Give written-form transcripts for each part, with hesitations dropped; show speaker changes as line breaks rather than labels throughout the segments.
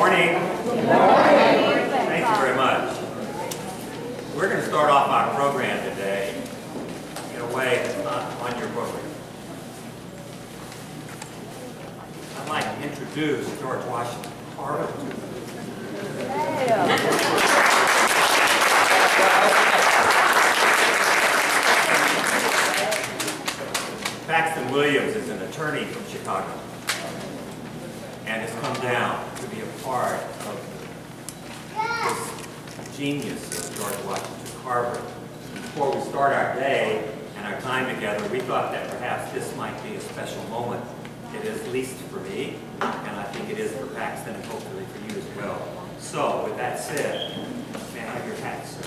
morning. Good morning. Thank you very much. We're going to start off our program today in a way that's not on your program. I'd like to introduce George Washington Carver to you. Paxton Williams is an attorney from Chicago and has come down to be a part of this genius of George Washington Carver. Before we start our day and our time together, we thought that perhaps this might be a special moment. It is at least for me, and I think it is for Paxton and hopefully for you as well. So, with that said, may I have your hat, sir?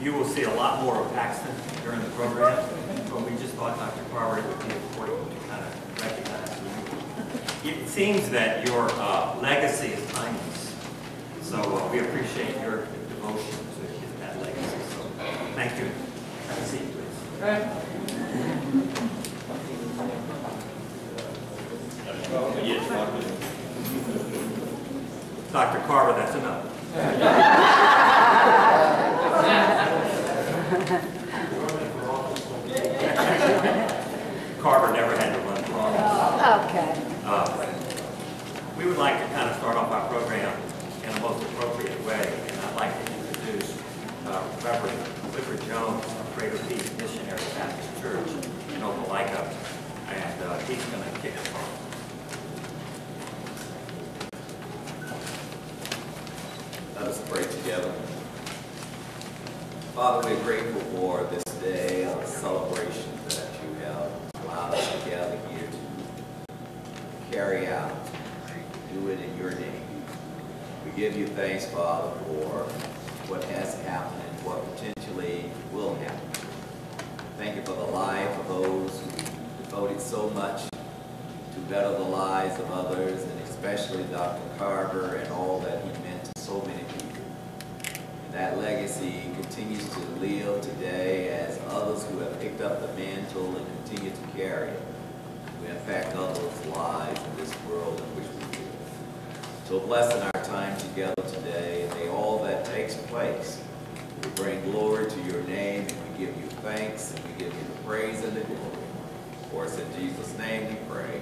You will see a lot more of Paxton during the program, but we just thought, Dr. Carver, it would be important to kind of recognize you. It seems that your legacy is timeless, so we appreciate your devotion to that legacy. So thank you. Have a seat, please. Dr. Carver, that's enough. Carver never had to run for office.
Okay.
We would like to kind of start off our program in the most appropriate way, and I'd like to introduce Reverend Clifford Jones of Greater Peace Missionary Baptist Church in Opelika, and he's going to kick us off.
Let us pray together. Father, we're grateful for this day of celebration that you have allowed us to gather here to carry out, do it in your name. We give you thanks, Father, for what has happened and what potentially will happen. Thank you for the life of those who devoted so much to better the lives of others, and especially Dr. Carver and all that he meant to so many people. That legacy continues to live today as others who have picked up the mantle and continue to carry it to impact others' lives in this world in which we live. So bless in our time together today, and may all that takes place will bring glory to your name, and we give you thanks, and we give you the praise and the glory. For us in Jesus' name we pray.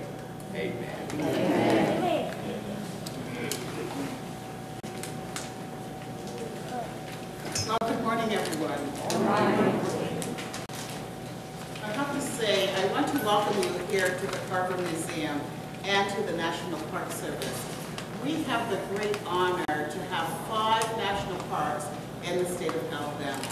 Amen. Amen.
Well, good morning, everyone. Good morning. I have to say, I want to welcome you here to the Carver Museum and to the National Park Service. We have the great honor to have 5 national parks in the state of Alabama.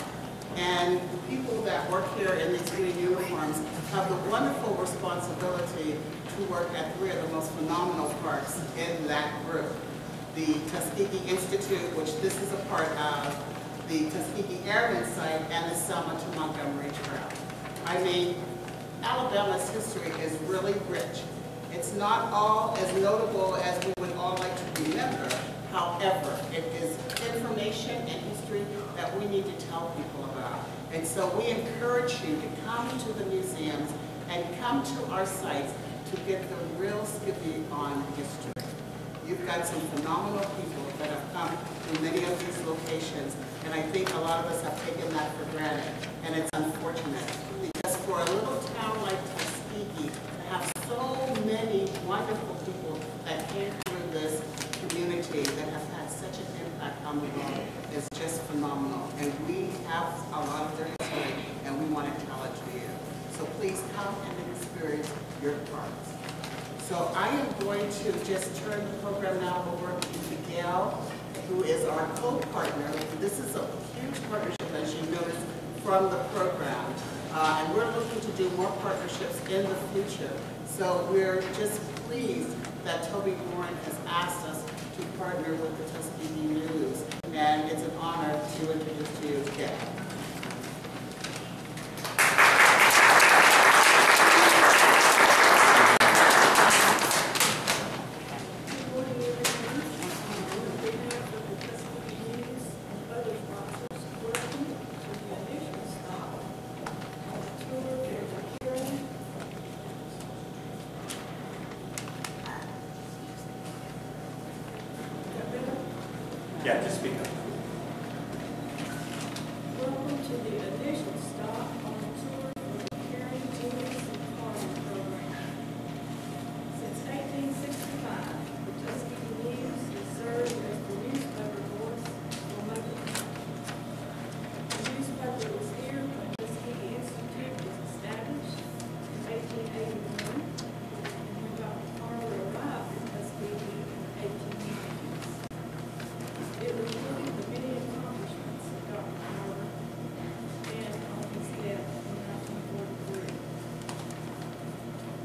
And the people that work here in these green uniforms have the wonderful responsibility to work at 3 of the most phenomenal parks in that group. The Tuskegee Institute, which this is a part of, the Tuskegee Airmen Site, and the Selma to Montgomery Trail. I mean, Alabama's history is really rich. It's not all as notable as we would all like to remember. However, it is information and history that we need to tell people about. And so we encourage you to come to the museums and come to our sites to get the real skippy on history. You've got some phenomenal people that have come to many of these locations, and I think a lot of us have taken that for granted, and it's unfortunate. Because for a little town like Tuskegee, to have so many wonderful people that came through this community that have had such an impact on the world is just phenomenal. And we have a lot of their history, and we want to tell it to you. So please come and experience your parks. So I am going to just turn the program now over to Gail, who is our co-partner. This is a huge partnership, as you noticed, from the program. And we're looking to do more partnerships in the future. So we're just pleased that Toby Warren has asked us to partner with the Tuskegee News. And it's an honor to introduce to you Gail.
Yeah, just speak up.
Welcome to the initial stop on the tour for the Caring, Genius, and Carver program. Since 1865, the Tuskegee News has served as the newspaper voice for much of the country. The newspaper was here when the Tuskegee Institute was established in 1881, and when Dr. Carver arrived in Tuskegee in the 1890s. It recorded the many accomplishments of Dr. Carver and on his death in 1943.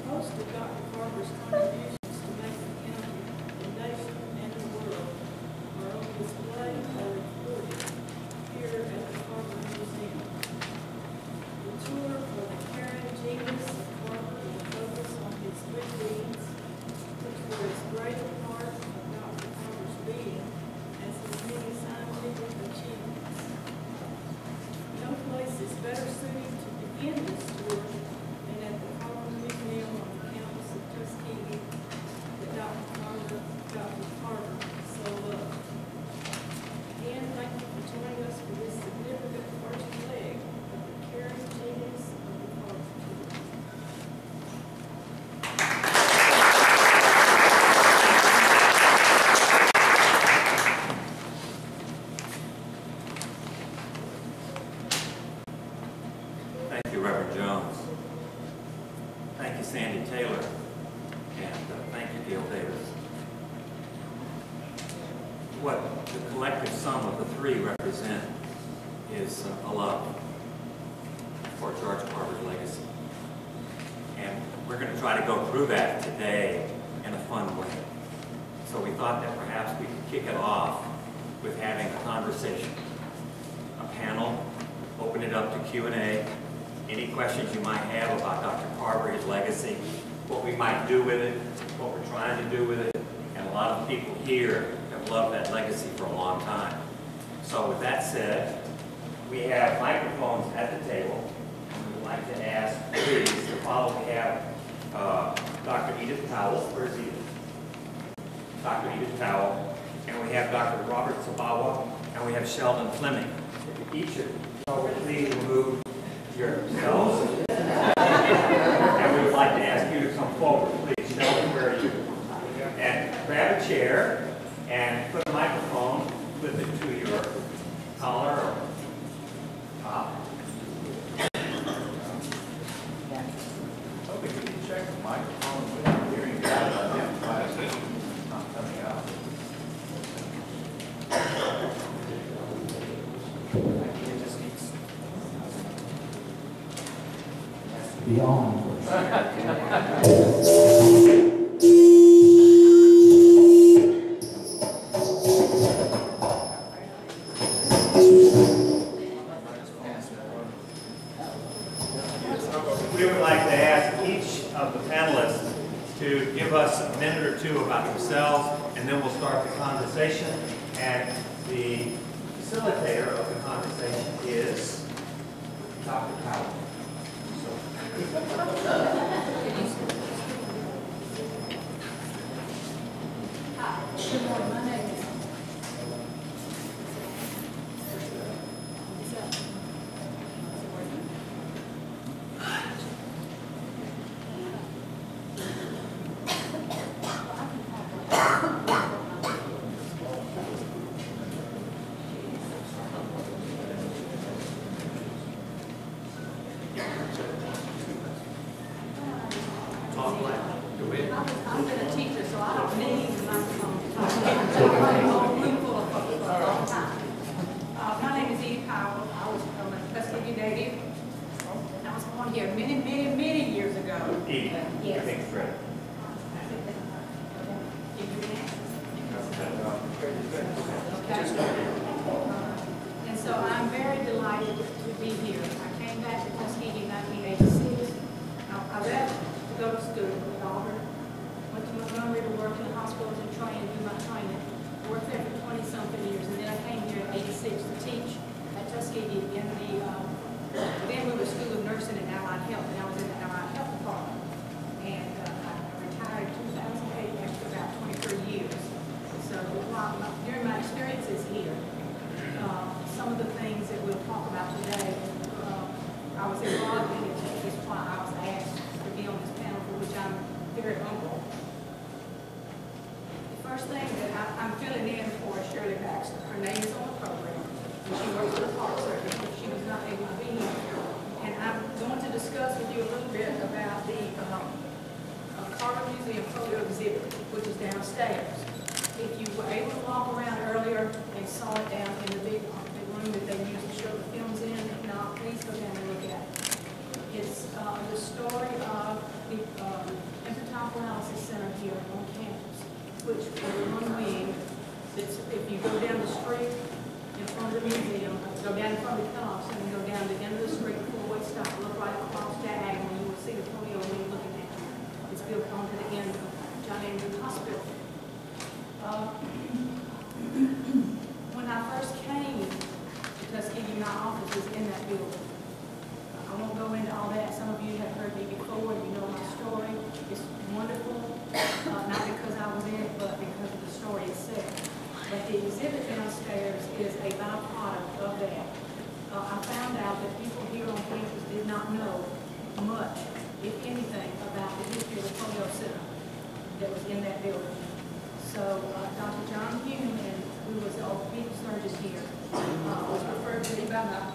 Most of Dr. Carver's contributions to Macon County, the nation, and the world are on display or recorded here at the Carver Museum. The tour for the Caring Genius of Carver will focus on his good deeds, which were as great a part of Dr. Carver's being as his many scientific achievements. No place is better suited to begin this tour than at the Carver Museum on the campus of Tuskegee that Dr. Carver so loved. Again, thank you for joining us for this significant first leg of the Caring Genius of the Carver tour.
Thank you, Reverend Jones. Thank you, Sandy Taylor. And thank you, Gail Davis. What the collective sum of the three represent is a love for George Carver's legacy. And we're going to try to go through that today in a fun way. So we thought that perhaps we could kick it off with having a conversation, a panel, open it up to Q&A, any questions you might have about Dr. Carver, his legacy, what we might do with it, what we're trying to do with it, and a lot of people here have loved that legacy for a long time. So with that said, we have microphones at the table, and we would like to ask, please, to follow. We have Dr. Edith Powell. Where's Edith? Dr. Edith Powell, and we have Dr. Robert Sabawa, and we have Sheldon Fleming. Each of you, so please remove yourselves. And we would like to ask you to come forward, please. Sheldon, where are you? And grab a chair and put a microphone with it to your collar or top.
Okay, can you check the microphone without hearing that? Identify it. It's not coming out. It just needs
to be on.
We would like to ask each of the panelists to give us a minute or two about themselves, and then we'll start the conversation. And the facilitator of the conversation is Dr. Powell.
Hi, good morning. My name is I'm been a teacher, so I don't need the microphone to talk. I'm a room full of folks for a long time. My name is Edie Powell. I'm a Tuskegee native. I was born here many years ago.
Edie,
Yes.
thanks, Fred.
Okay. And so I'm very delighted to be here. I came back to Tuskegee in 1986. I left to go to school with Auburn. Went to Montgomery to work in hospitals and train and do my training. Worked there for 20-something years, and then I came here in '86 to teach at Tuskegee in the then we were School of Nursing and Allied Health, and I was in the Allied Health Department. And I downstairs. If you were able to walk around earlier and saw it down in the big room that they use to show the films in, if not, please go down and look at it. It's the story of the Infantile Analysis Center here on campus, which is one wing. That's, if you go down the street in front of the museum, go down in front of the cutoffs, and then go down to the end of the street, four-way stop, look right across diagonal, you will see the polio wing looking at you. It's built onto the end of John Andrews Hospital. When I first came to Tuskegee, my office was in that building. I won't go into all that. Some of you have heard me before. You know my story. It's wonderful, not because I was in it, but because of the story itself. But the exhibit downstairs is a byproduct of that. I found out that people here on campus did not know much, if anything, about the history of the polio center that was in that building. So Dr. John Hume, who was the orthopedic surgeon here, was referred to me by my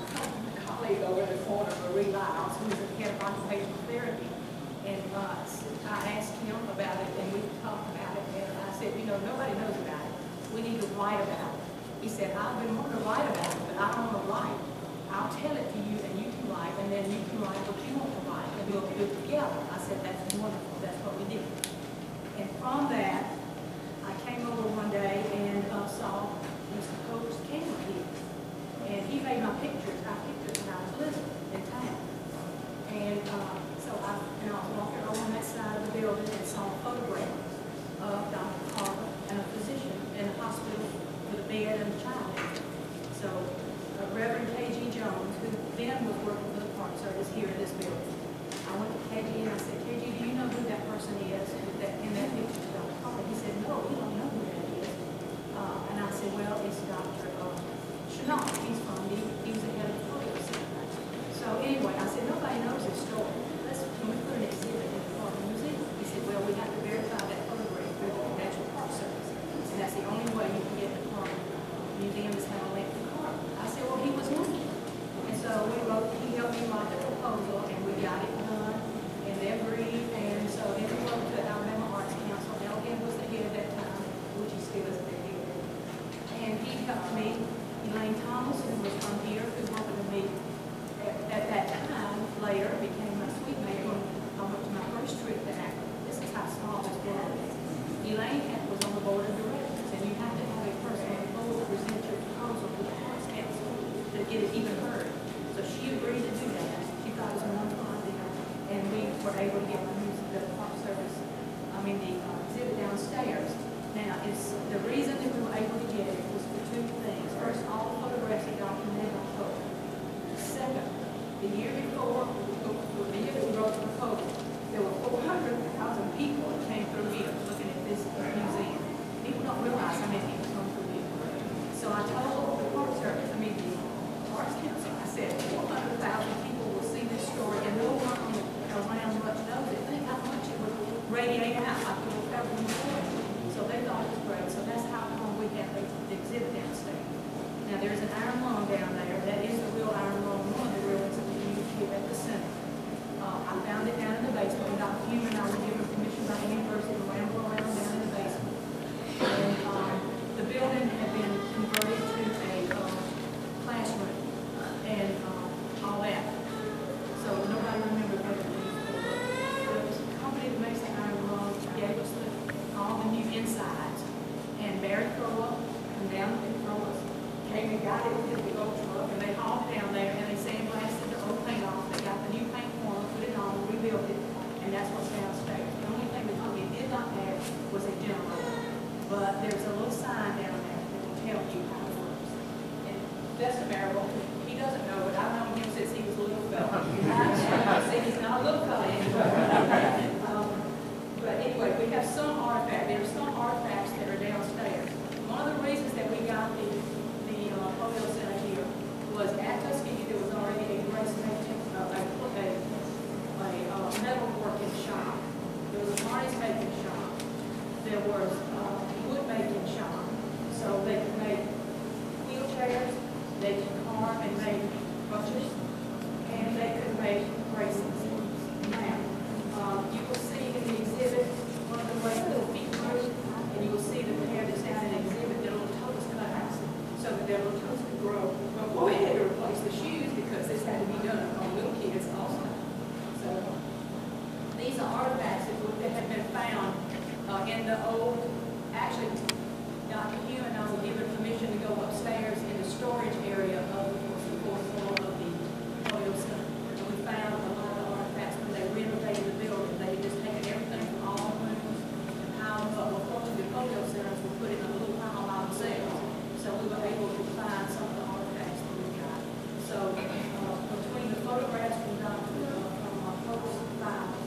colleague over in the corner, Marie Lyles, who was the head of occupational therapy. And I asked him about it, and we talked about it, and I said, you know, nobody knows about it. We need to write about it. He said, I've been wanting to write about it, but I don't want to write. I'll tell it to you, and you can write, and then you can write what you want to write, and we'll do it together. I said, that's wonderful. That's what we did. And from that, I came over one day and saw Mr. Coach's camera here. And he made my pictures. I pictures when I was little in town. And so I was walking over on that side of the building and saw a photograph of Dr. Carver and a physician in a hospital with a bed and a child. So Reverend K.G. Jones, who then was working for the Park Service here in this building. I went to K.G. and I said, K.G., do you know who that person is in that picture? Dr. Carver. He said, no, we don't know who that is. And I said, well, it's Dr. Chanel. He was the head of the polio center. So anyway, I said, nobody knows this story. Can we put an exhibit in the Carver Museum? He said, well, we have to verify that photograph through the National Park Service. And that's the only way you can get the Carver Museum is have a link to Carver. I said, well, he was looking. And so he helped me write the proposal, and we got it done, and they agreed. And so then we wrote to the Alabama Arts Council. Elgin was the head at that time, which he still is the head. And he helped me. Elaine Thomas, who was from here, who happened to me at that time, later became my sweet mate when I went to my first trip to Akron. This is how small this world is. Elaine was on the board of directors, and you have to have a person on the board to present your proposal to the Arts Council to get it even heard. So she agreed to do that. She thought it was a wonderful idea, and we were able to get the Park Service, the exhibit downstairs. Now, the reason that we were able to get it was for two things. First, all the photographs are documented on photo. Second, the year before, the year that we wrote the proposal, there were 400,000 people that came through here looking at this museum. People don't realize how many people come through here. So I told the Park Service, the Arts Council, I said 400,000 people will see this story, and no one around much knows it. Think how much it would radiate out like it would ever before. So they thought it was great. So that's how come we have the exhibit downstairs. Now there's an iron lung down there. That is the real iron lung, one of the real ones that we use here at the center. I found it down in the basement. And Dr. Hume and I were given permission by the university to ramble around down in the basement. And the building had been converted to a classroom and all that. So nobody remembered what it was for. The company that makes the iron lung gave us all the new insides. And Barry Thrower come down and throw us. Came and got it with the old truck, and they hauled it down there, and they sandblasted the old paint off. They got the new paint form, put it on, rebuilt it, and that's what's downstairs. The only thing the company did not have was a generator. But there's a little sign down there that will tell you how it works. And Dustin Merrill, he doesn't know it. I've known him since he was a little fella. See, he's not a little fella anymore. But anyway, we have some artifacts. There are some artifacts that are downstairs. One of the reasons that we got the polio center here was at Tuskegee there was already a dressmaking, a metalworking shop. There was a harness making shop. There was a wood making shop. So they could make wheelchairs, they could carve and make brushes, and they could make braces.
In the old, actually, Dr. Hugh and I were given permission to go upstairs in the storage area of the fourth floor of the polio center. And we found a lot of artifacts when they renovated the building. They had just taken everything from all the rooms and piled them up. Unfortunately, the polio centers were put in a little pile by themselves. So we were able to find some of the artifacts that we got. So between the photographs from our post files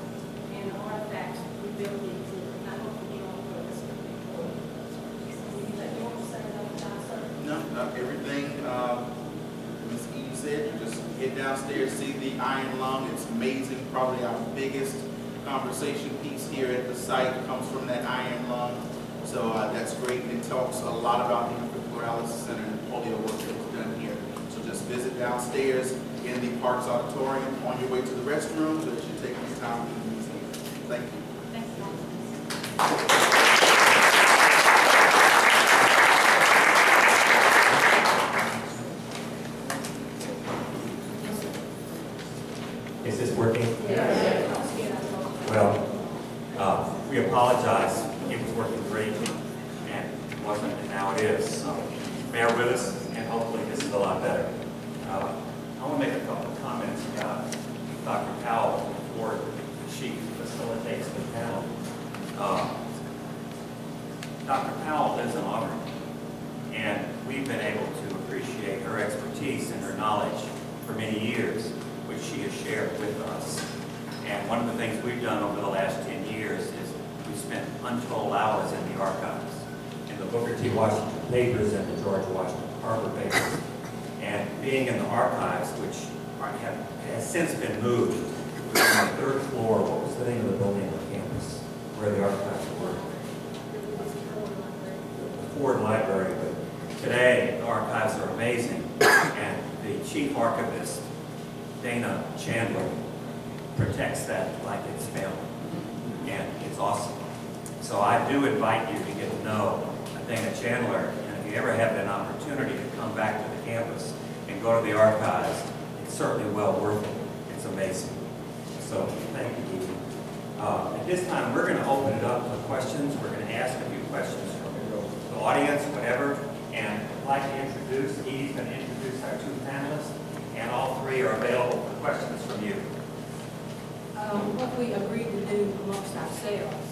and the artifacts, we built the exhibit. And I hope you all will listen. You want to say another time, sir?
No, not everything Ms. Edie said. You just get downstairs, see the iron lung. It's amazing. Probably our biggest conversation piece here at the site comes from that iron lung. So that's great. It talks a lot about the infant paralysis center and polio work that was done here. So just visit downstairs in the Parks Auditorium on your way to the restroom, so that you take your time in the museum. Thank you.
Thank you.
Is this working?
Yeah.
Well, we apologize. It was working great, and it wasn't, and now it is. So bear with us, and hopefully this is a lot better. I want to make a couple of comments about Dr. Powell before she facilitates the panel. Dr. Powell lives in Auburn, and we've been able to appreciate her expertise and her knowledge for many years, which she has shared with us. And one of the things we've done over the last 10 years is we've spent untold hours in the archives, in the Booker T. Washington papers and the George Washington Carver papers. And being in the archives, which has since been moved, it was on the third floor. What was the name of the building on campus where the archives were? The Ford Library. But today, the archives are amazing. And the chief archivist, Dana Chandler, protects that like it's family. And it's awesome. So I do invite you to get to know Dana Chandler. And if you ever have an opportunity to come back to the campus and go to the archives, it's certainly well worth it. It's amazing. So thank you, Edie. At this time, we're going to open it up to questions. We're going to ask a few questions from the audience, whatever. And I'd like to introduce, Edie's going to introduce our two panelists, and all three are available for questions from you.
What we agreed to do amongst ourselves,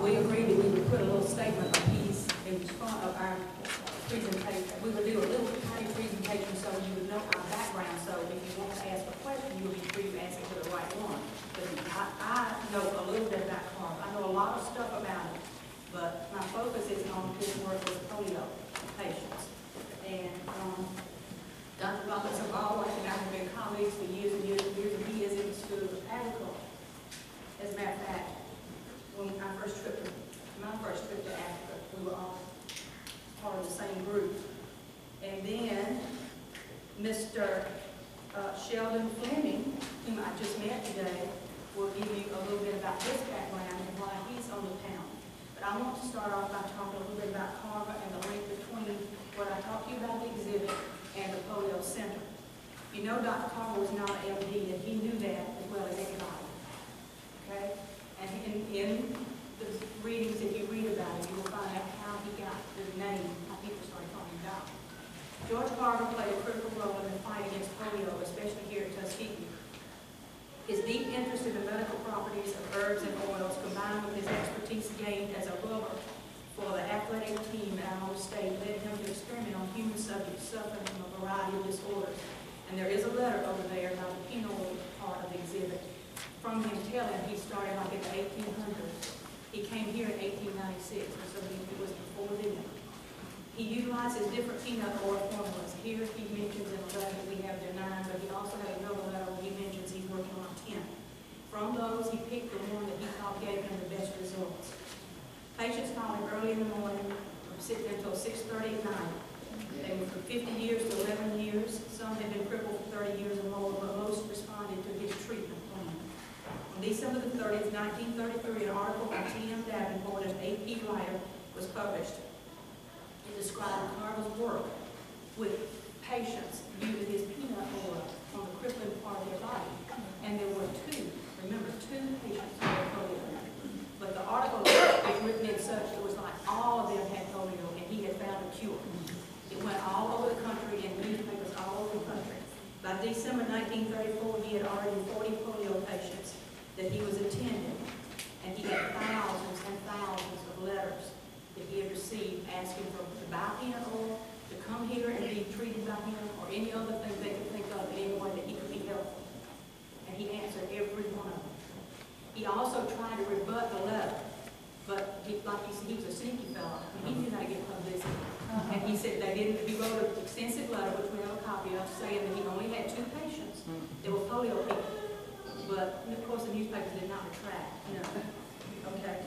we agreed that we would put a little statement of piece in front of our presentation. We would do a little tiny presentation so you would know our background. So if you want to ask a question, you'll be free to ask it to the right one. But I know a little bit about Carver. I know a lot of stuff about it, but my focus is on his work with polio patients. And Dr. Robinson Baldwin and I have been colleagues for years and years and years, and he is in the School of Agriculture. As a matter of fact, when my first trip to Africa, we were all part of the same group. And then Mr. Sheldon Fleming, whom I just met today, will give you a little bit about his background and why he's on the panel. But I want to start off by talking a little bit about Carver and the link between what I talked to you about the exhibit and the polio center. You know Dr. Carver was not an MD, and he knew that as well as anybody. Okay? And in the readings that you read about it, you will find out how he got the name, how people started calling him Doc. George Carver played a critical role in the fight against polio, especially here at Tuskegee. His deep interest in the medical properties of herbs and oils, combined with his expertise gained as a rubber for the athletic team at our state, led him to experiment on human subjects suffering from a variety of disorders. And there is a letter over there about the penal part of the exhibit from him telling he started like in the 1800s. He came here in 1896, and so it was before then. He utilizes different peanut oil formulas. Here he mentions in a letter that we have there 9, but he also has another letter where he mentions he's working on 10. From those, he picked the one that he thought gave him the best results. Patients call him early in the morning, sitting until 6:30 at night. They were from 50 years to 11 years. Some had been crippled for 30 years or more, but most responded to his treatment plan. On December the 30th, 1933, an article by T.M. Davenport, an AP writer, was published. It described Carver's work with patients using his peanut oil on the crippling part of their body. And there were two patients who were polio. But the article December 1934, he had already 40 polio patients that he was attending, and he had thousands and thousands of letters that he had received asking for to buy peanut oil, to come here and be treated by him, or any other thing they could think of in any way that he could be helpful. And he answered every one of them. He also tried to rebut the letter, but like you said, he was a sneaky fellow. He knew how to get publicity. And he said they didn't, he wrote an extensive letter, which we have a copy of, saying that he only had 2 patients that were polio people. But, of course, the newspapers did not retract, Okay.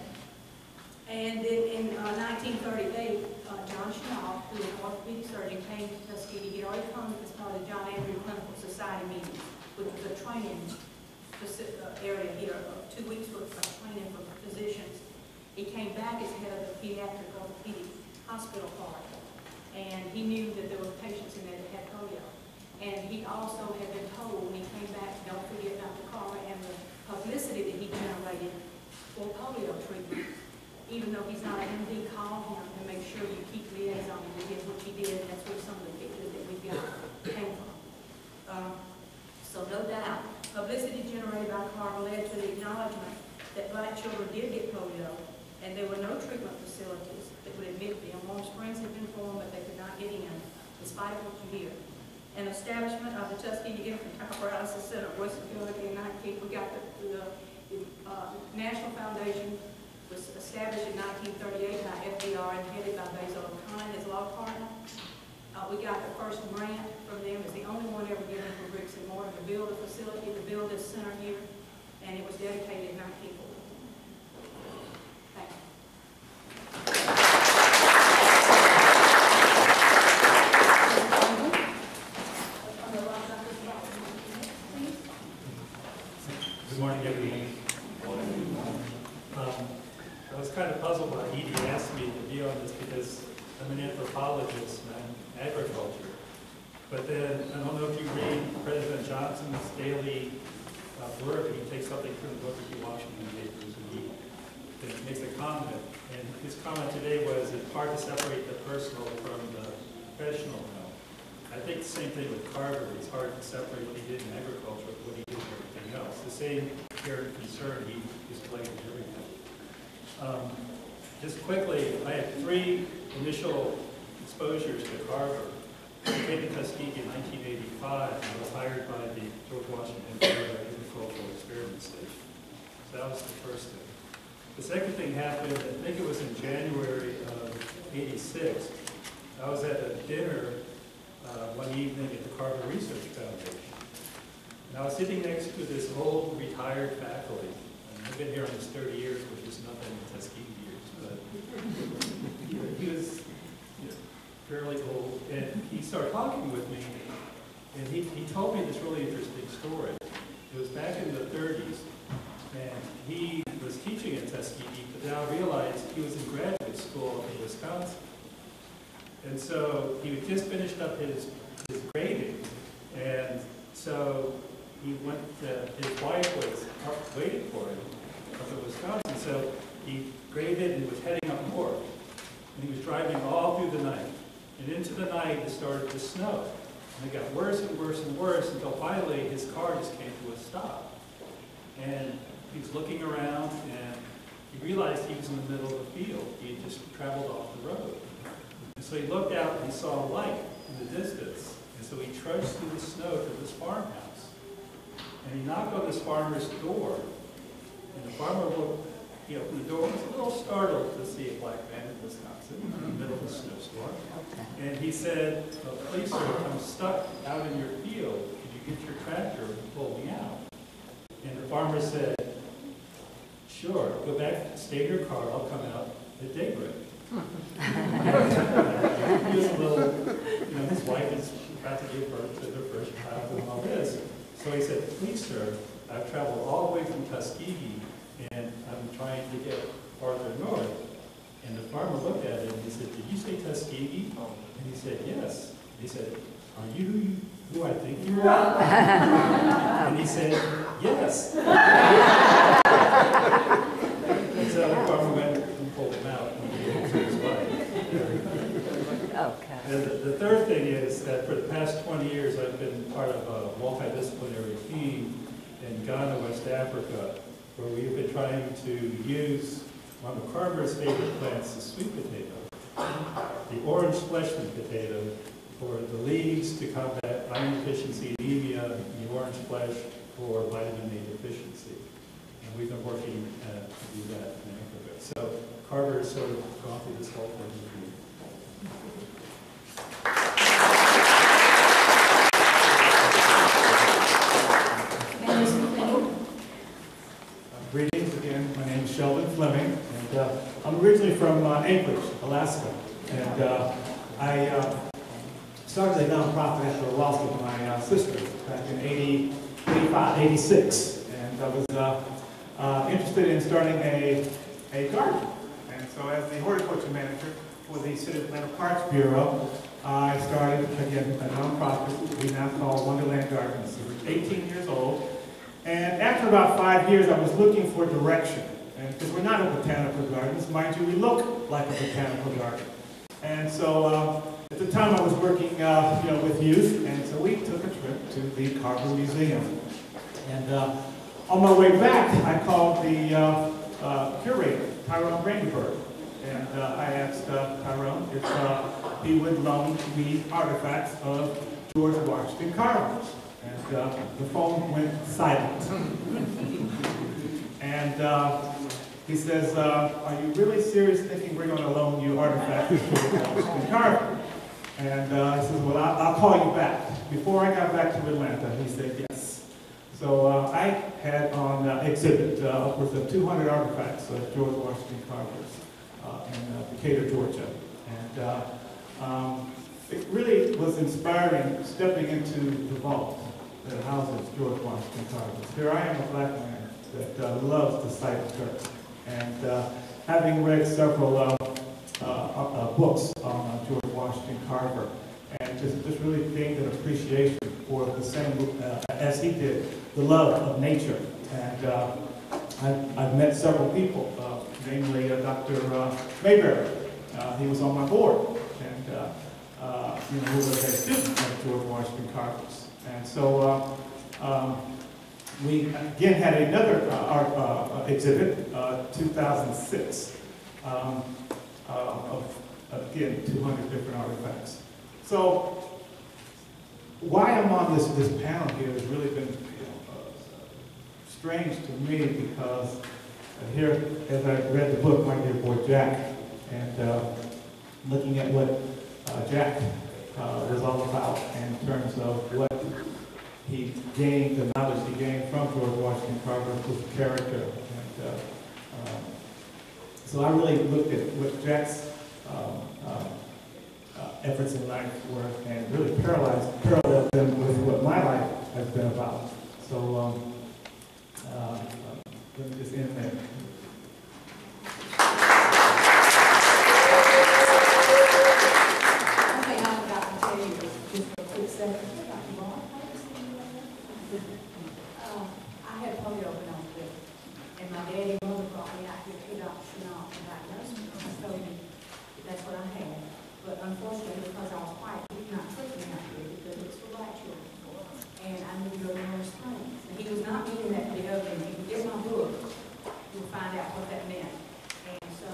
And then in 1938, John Schnall, who was an orthopedic surgeon, came to Tuskegee. He had already come as part of the John Andrew Clinical Society meeting, which was a training area here, 2 weeks worth of training for physicians. He came back as head of the pediatric orthopedic hospital part, and he knew that there were patients in there that had polio. And he also had been told when he came back, don't forget Dr. Carver and the publicity that he generated for polio treatment. Even though he's not an MD, call him and make sure you keep liaison with him, which he did, and that's where some of the pictures that we got came from. So no doubt, publicity generated by Carver led to the acknowledgement that black children did get polio, and there were no treatment facilities that would admit them. Warm Springs had been formed, but they could not get in, despite what you hear. An establishment of the Tuskegee Infant Paralysis Center was secured in 19. We got the National Foundation was established in 1938 by FDR and headed by Basil O'Connor, his law partner. We got the first grant from them. It's the only one ever given for bricks and mortar to build a facility, to build this center here, and it was dedicated in 1940. Thank you.
Good morning, everyone. I was kind of puzzled why Edie asked me to be on this because I'm an anthropologist and I'm agriculture. But then, I don't know if you read President Johnson's daily blurb, he takes something from the book of the Washington papers and he makes a comment. And his comment today was it's hard to separate the personal from the professional now. I think the same thing with Carver. It's hard to separate what he did in agriculture from what he did in everything else. The same care and concern he displayed in everything. Just quickly, I had 3 initial exposures to Carver. I came to Tuskegee in 1985 and was hired by the George Washington Agricultural Experiment Station. So that was the first thing. The second thing happened, I think it was in January of '86. I was at a dinner one evening at the Carver Research Foundation. And I was sitting next to this old retired faculty. And I've been here almost 30 years, which is nothing in Tuskegee years, but he was fairly old, and he started talking with me, and he told me this really interesting story. It was back in the 30s, and he was teaching at Tuskegee, but now I realized he was in graduate school in Wisconsin. And so he had just finished up his grading, and so he went to, his wife was waiting for him up in Wisconsin, so he graded and was heading up north. And he was driving all through the night. And into the night, it started to snow. And it got worse and worse and worse until finally his car just came to a stop. And he was looking around and he realized he was in the middle of the field. He had just traveled off the road. And so he looked out and he saw a light in the distance. And so he trudged through the snow to this farmhouse. And he knocked on this farmer's door. And the farmer looked, he opened the door, was a little startled to see a black man in Wisconsin in the middle of a snowstorm. And he said, well, please sir, I'm stuck out in your field. Could you get your tractor and pull me out? And the farmer said, sure, go back, stay in your car, I'll come out at daybreak. He was a little, his wife is about to give birth to their first child and all this. So he said, please sir, I've traveled all the way from Tuskegee and I'm trying to get farther north. And the farmer looked at him and he said, did you say Tuskegee? And he said, yes. And he said, are you who I think you are? And he said, yes. And so the farmer went and pulled him out and gave him to his wife.
Okay.
And the third third thing is that for the past 20 years, I've been part of a multidisciplinary team in Ghana, West Africa, where we've been trying to use one of Carver's favorite plants, the sweet potato, the orange fleshman potato, for the leaves to combat iron deficiency, anemia, and the orange flesh for vitamin A deficiency. And we've been working to do that in Africa. So Carver has sort of gone through this whole thing with me. Greetings again. My name is Sheldon Fleming, and I'm originally from Anchorage, Alaska. And I started a nonprofit after a loss with my sister back in 85, 86. And I was interested in starting a garden. And so as the horticulture manager for the City of Atlanta Parks Bureau, I started, again, a nonprofit we now call Wonderland Gardens. We're 18 years old. And after about 5 years, I was looking for direction. And because we're not a botanical gardens, mind you, we look like a botanical garden. And so at the time I was working with youth, and so we took a trip to the Carver Museum. And on my way back, I called the curator, Tyrone Brandenburg. And I asked Tyrone if he would loan me artifacts of George Washington Carver. And the phone went silent. And he says, are you really serious thinking we're going to loan you artifacts of George Washington Carver? And he says, well, I'll call you back. Before I got back to Atlanta, he said yes. So I had on exhibit upwards of 200 artifacts of George Washington Carver's in Decatur, Georgia. And it really was inspiring stepping into the vault that houses George Washington Carver. Here I am, a black man that loves to cite dirt. And having read several books on George Washington Carver, and just really gained an appreciation for the same, as he did, the love of nature. And I've met several people, namely Dr. Mayberry. He was on my board, and who was a student of George Washington Carver's. And so we again had another art exhibit, 2006, of again 200 different artifacts. So why I'm on this panel here has really been strange to me, because here, as I read the book, My Dear Boy Jack, and looking at what Jack was all about in terms of what he gained, the knowledge he gained from George Washington Carver, his character. And so I really looked at what Jack's efforts in life were, and really paralleled them with what my life has been about. So let me just end there.
I had polio when I was little, and my daddy and mother brought me out here to Dr. Chenault and diagnosed me. I told me that's what I had. But unfortunately, because I was white, he did not take me out here because it's for black children. And I knew to go to North Springs. And he was not meaning that to be ugly. If you could get my book, you would find out what that meant. And so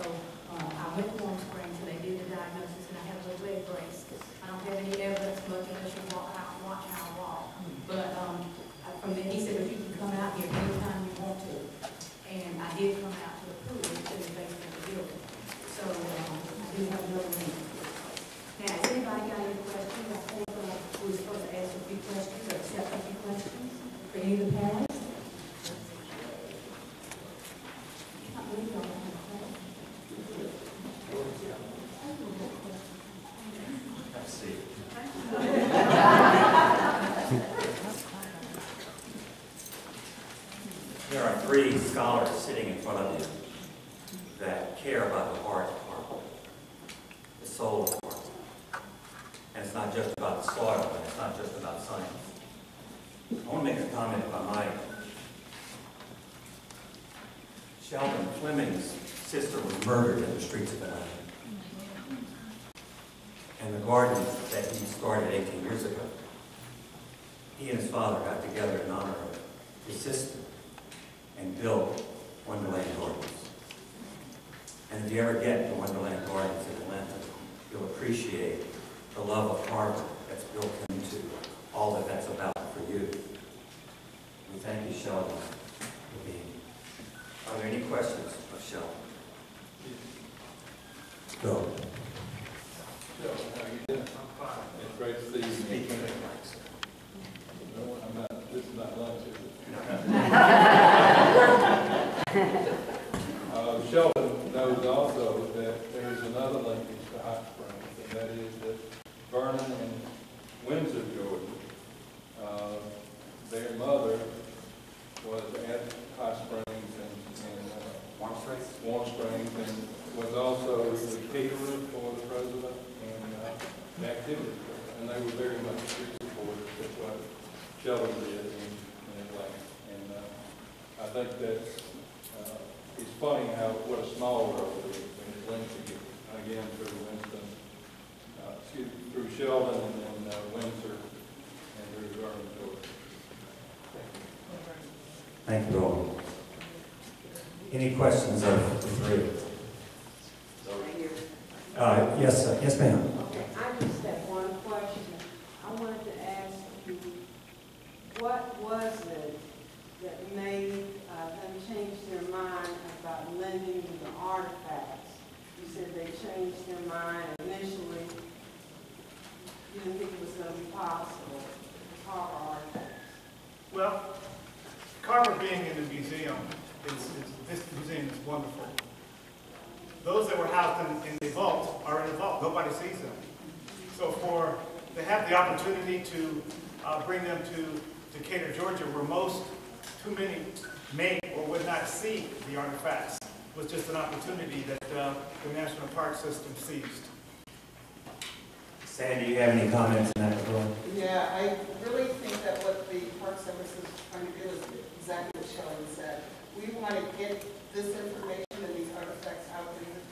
I went to Warm Springs, and they did the diagnosis, and I had a little leg brace. I don't have any evidence much unless you watch how I walk. But from then, he said, if you can come out here anytime you want to. And I did come out to the pool to the basement of the building. So I do have another meeting. Now, has anybody got any questions? I think we were supposed to ask a few questions or accept a few questions for any of the panelists. I can't believe y'all don't have a question.
Have a seat. There are three scholars sitting in front of you that care about the heart part, the soul part. And it's not just about the soil, and it's not just about science. I want to make a comment, if I might. Sheldon Fleming's sister was murdered in the streets of Atlanta. And and the garden that he started 18 years ago. He and his father got together in honor of his sister and built Wonderland Gardens. And if you ever get to Wonderland Gardens in Atlanta, you'll appreciate the love of Carver that's built into all that that's about for you. We thank you, Sheldon, for being here. Are there any questions of Sheldon? Go.
Sheldon, how are you doing? I'm fine. It's great to see you.
Speaking of Mike, sir.
No, I'm not, this is not lunch, is it? Sheldon knows also that there's another linkage to Hot Springs, and that is that Vernon and Windsor, Georgia, their mother was at Hot Springs and
Warm Springs?
Warm Springs, and was also the caterer for the president and the activity. And they were very much supportive. That's what Sheldon did in Atlanta. And I think that it's funny how what a small world it is when it links again through Winston, through Sheldon and then Windsor and through Vernon, Georgia.
Thank you all. Any questions of the three? Yes, yes, ma'am.
Okay, I just have one question. I wanted to ask you, what was it that made them change their mind about lending you the artifacts? You said they changed their mind initially. You didn't think it was going to be possible to Carver artifacts.
Well, Carver being in the museum, this museum is wonderful. Those that were housed in the vault are in the vault. Nobody sees them. So to have the opportunity to bring them to Decatur, Georgia, where too many may or would not see the artifacts, was just an opportunity that the National Park System seized.
Sandy, do you have any comments in that regard?
Yeah, I really think that what the Park Service is trying to do is exactly what Sheldon said. We want to get this information and these artifacts out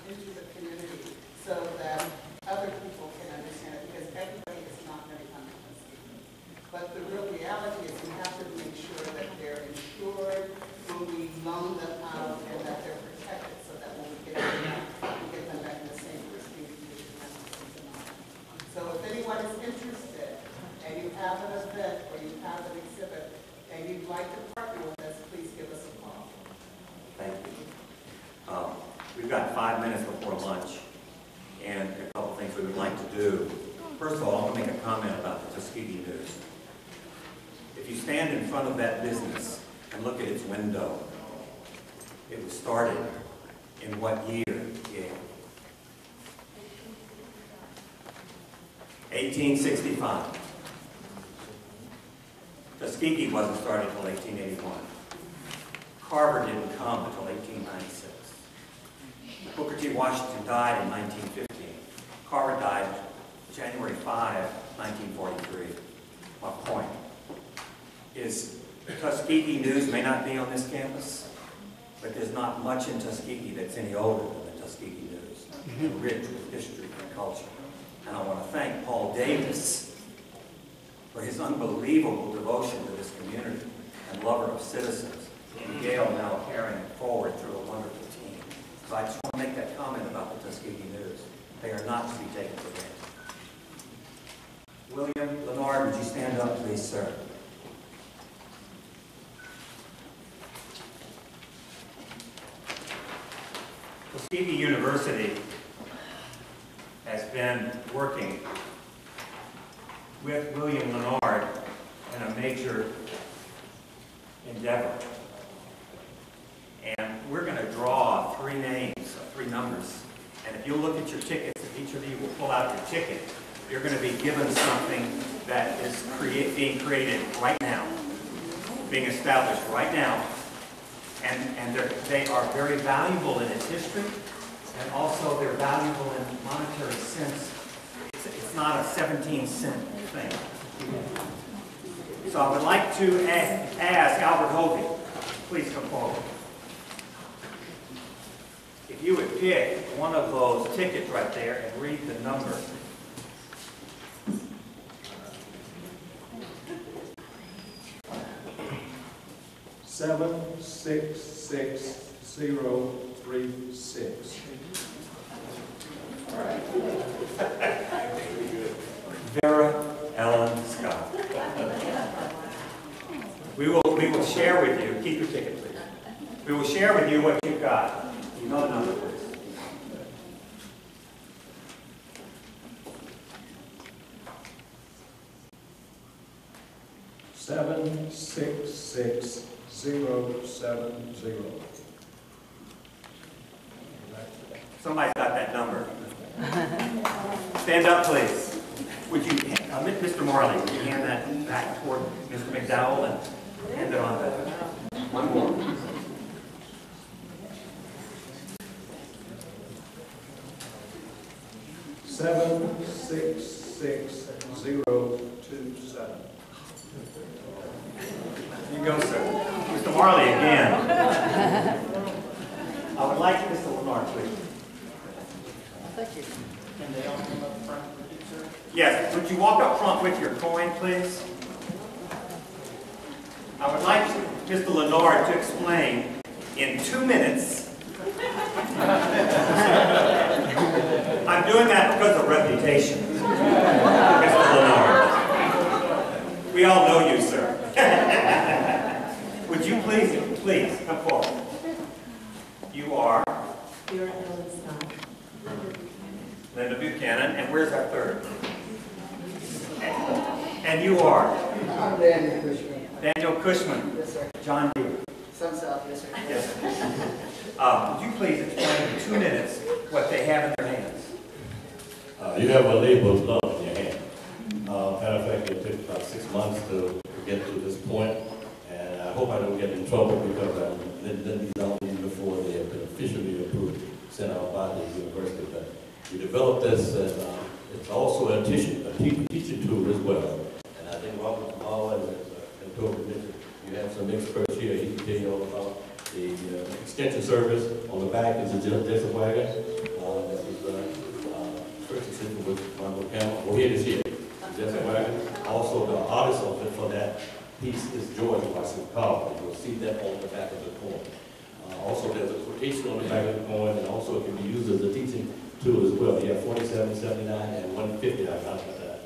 into the community so that other people can understand it, because everybody is not going to come to this. But the real reality is we have to make sure that they're insured when we loan them out and that they're protected so that when we get them back, we get them back in the same pristine condition as we see them on. So if anyone is interested and you have an event or you have an exhibit and you'd like to partner with us, please give us a call.
Thank you. We've got 5 minutes before lunch, and a couple things we would like to do. First of all, I want to make a comment about the Tuskegee News. If you stand in front of that business and look at its window, it was started in what year, Gail? 1865. Tuskegee wasn't started until 1881. Carver didn't come until 1896. Booker T. Washington died in 1915. Carver died January 5, 1943. My point is Tuskegee News may not be on this campus, but there's not much in Tuskegee that's any older than the Tuskegee News. It's rich with history and culture. And I want to thank Paul Davis for his unbelievable devotion to this community and lover of citizens, and Gail now carrying it forward through a wonderful team. So I just want to make that comment about the Tuskegee News. They are not to be taken for granted. William Leonard, would you stand up, please, sir? Tuskegee University has been working with William Leonard in a major endeavor. And we're going to draw 3 names, 3 numbers. And if you look at your tickets, if each of you will pull out your ticket, you're going to be given something that is being created right now, being established right now. And they are very valuable in its history, and also they're valuable in monetary sense. It's not a 17-cent thing. So I would like to ask Albert Hovey, please come forward. If you would pick one of those tickets right there and read the number
766-036.
Vera Ellen Scott. We will share with you, keep your ticket please. We will share with you what you've got. You know the number please.
Seven, 76070.
Somebody's got that number. Stand up, please. Would you, Mr. Marley, would you hand that back toward Mr. McDowell and hand it on back? One more.
Seven, 66027.
You go, sir. Mr. Marley again. I would like Mr. Lenore, please.
Thank you.
Can they all come up front with you, sir?
Yes, would you walk up front with your coin, please? I would like Mr. Lenore to explain in 2 minutes. I'm doing that because of reputation, Mr. Lenore. We all know you, sir. Would you please come forward? You are?
Vera Ellen Scott.
Linda Buchanan, and where's our third? And you are?
I'm Daniel Cushman.
Daniel Cushman.
Yes, sir.
John Deere.
Sun South, yes, sir.
Yes, sir. Would you please explain in 2 minutes what they have in their hands?
You have a label of love in your hand. Matter of fact, it took about 6 months to get to this point, and I hope I don't get in trouble because I'm letting these out even before they have been officially approved, sent out by the university. But we developed this, and it's also a teaching tool as well. And I think Robert Hall and Toby mentioned, you have some experts here. He can tell you all about the extension service. On the back is a Jessa wagon. That was first assistant with Michael Campbell. Well, here it is here. Jessa wagon. Also, the artist of it for that piece is George Washington Carver. You'll see that on the back of the coin. Also, there's a quotation on the back of the coin, and also it can be used as a teaching tool as well. You have 47, 79, and 150. I got that.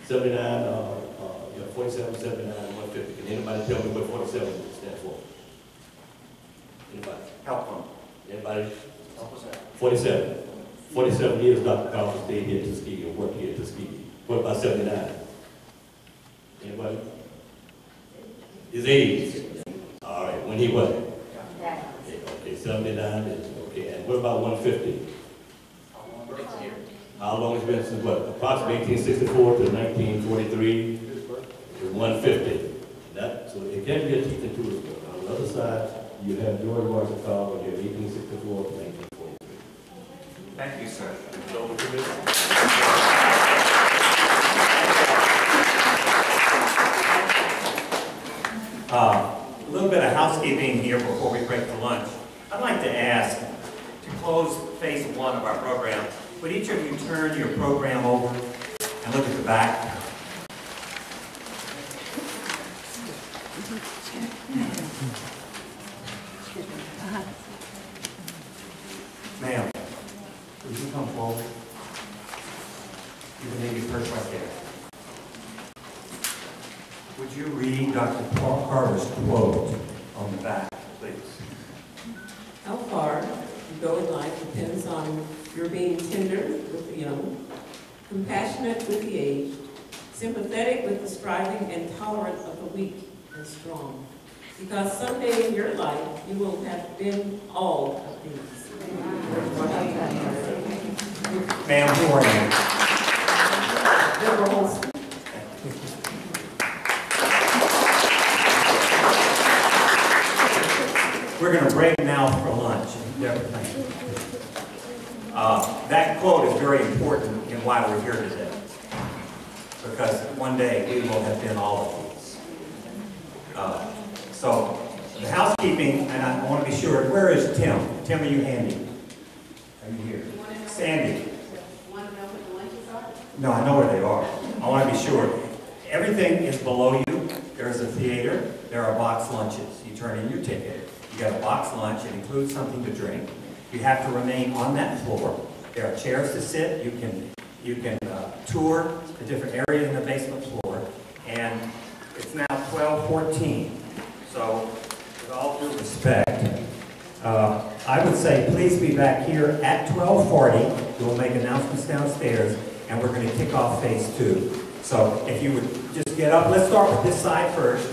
79, you have 47, 79, and 150. Can anybody tell me what 47 stands for? Anybody?
Help them.
Anybody? 47. 47 years Dr. Carver stayed here at Tuskegee or worked here at Tuskegee. What about 79? Anybody? His age. All right. When he what? Okay, 79 is okay. And what about 150? How long has it been since what? Approximately 1864 to 1943 to 150. So it can be a teaching tool as well. On the other side, you have George Washington Carver, you have 1864 to 1943.
Thank you, sir. A little bit of housekeeping here before we break for lunch. I'd like to ask, to close phase 1 of our program, would each of you turn your program over and look at the back? Ma'am, would you come forward? You can maybe perch right there. Would you read Dr. Paul Carver's quote on the back, please?
How far you go in life depends on your being tender with the young, compassionate with the aged, sympathetic with the striving, and tolerant of the weak and strong. Because someday in your life, you will have been all of these.
Ma'am, who are you?
Deborah Holston.
We're going to break now for lunch. That quote is very important in why we're here today. Because one day we will have been all of these. So, the housekeeping, and I want to be sure, where is Tim? Tim, are you handy? Are you here? Sandy.
Want to know what the lunches are?
No, I know where they are. I want to be sure. Everything is below you. There's a theater. There are box lunches. You turn in your ticket. You get a box lunch. It includes something to drink. You have to remain on that floor. There are chairs to sit. You can tour the different areas in the basement floor. And it's now 12:14. So, with all due respect, I would say please be back here at 12:40. We'll make announcements downstairs, and we're going to kick off phase 2. So if you would just get up, let's start with this side first.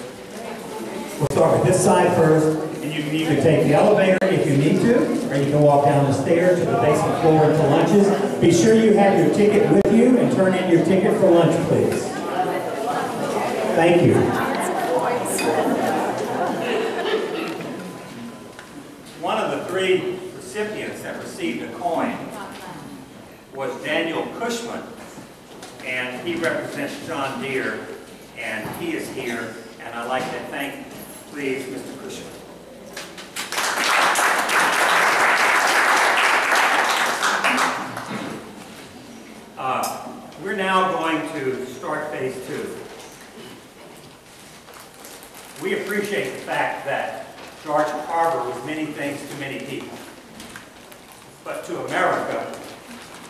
We'll start with this side first, and you can either take the elevator if you need to, or you can walk down the stairs to the basement floor and for lunches. Be sure you have your ticket with you, and turn in your ticket for lunch, please. Thank you. One of the 3 recipients that received a coin was Daniel Cushman, and he represents John Deere, and he is here, and I'd like to thank, please, Mr. Cushman. We're now going to start phase 2. We appreciate the fact that George Carver was many things to many people. But to America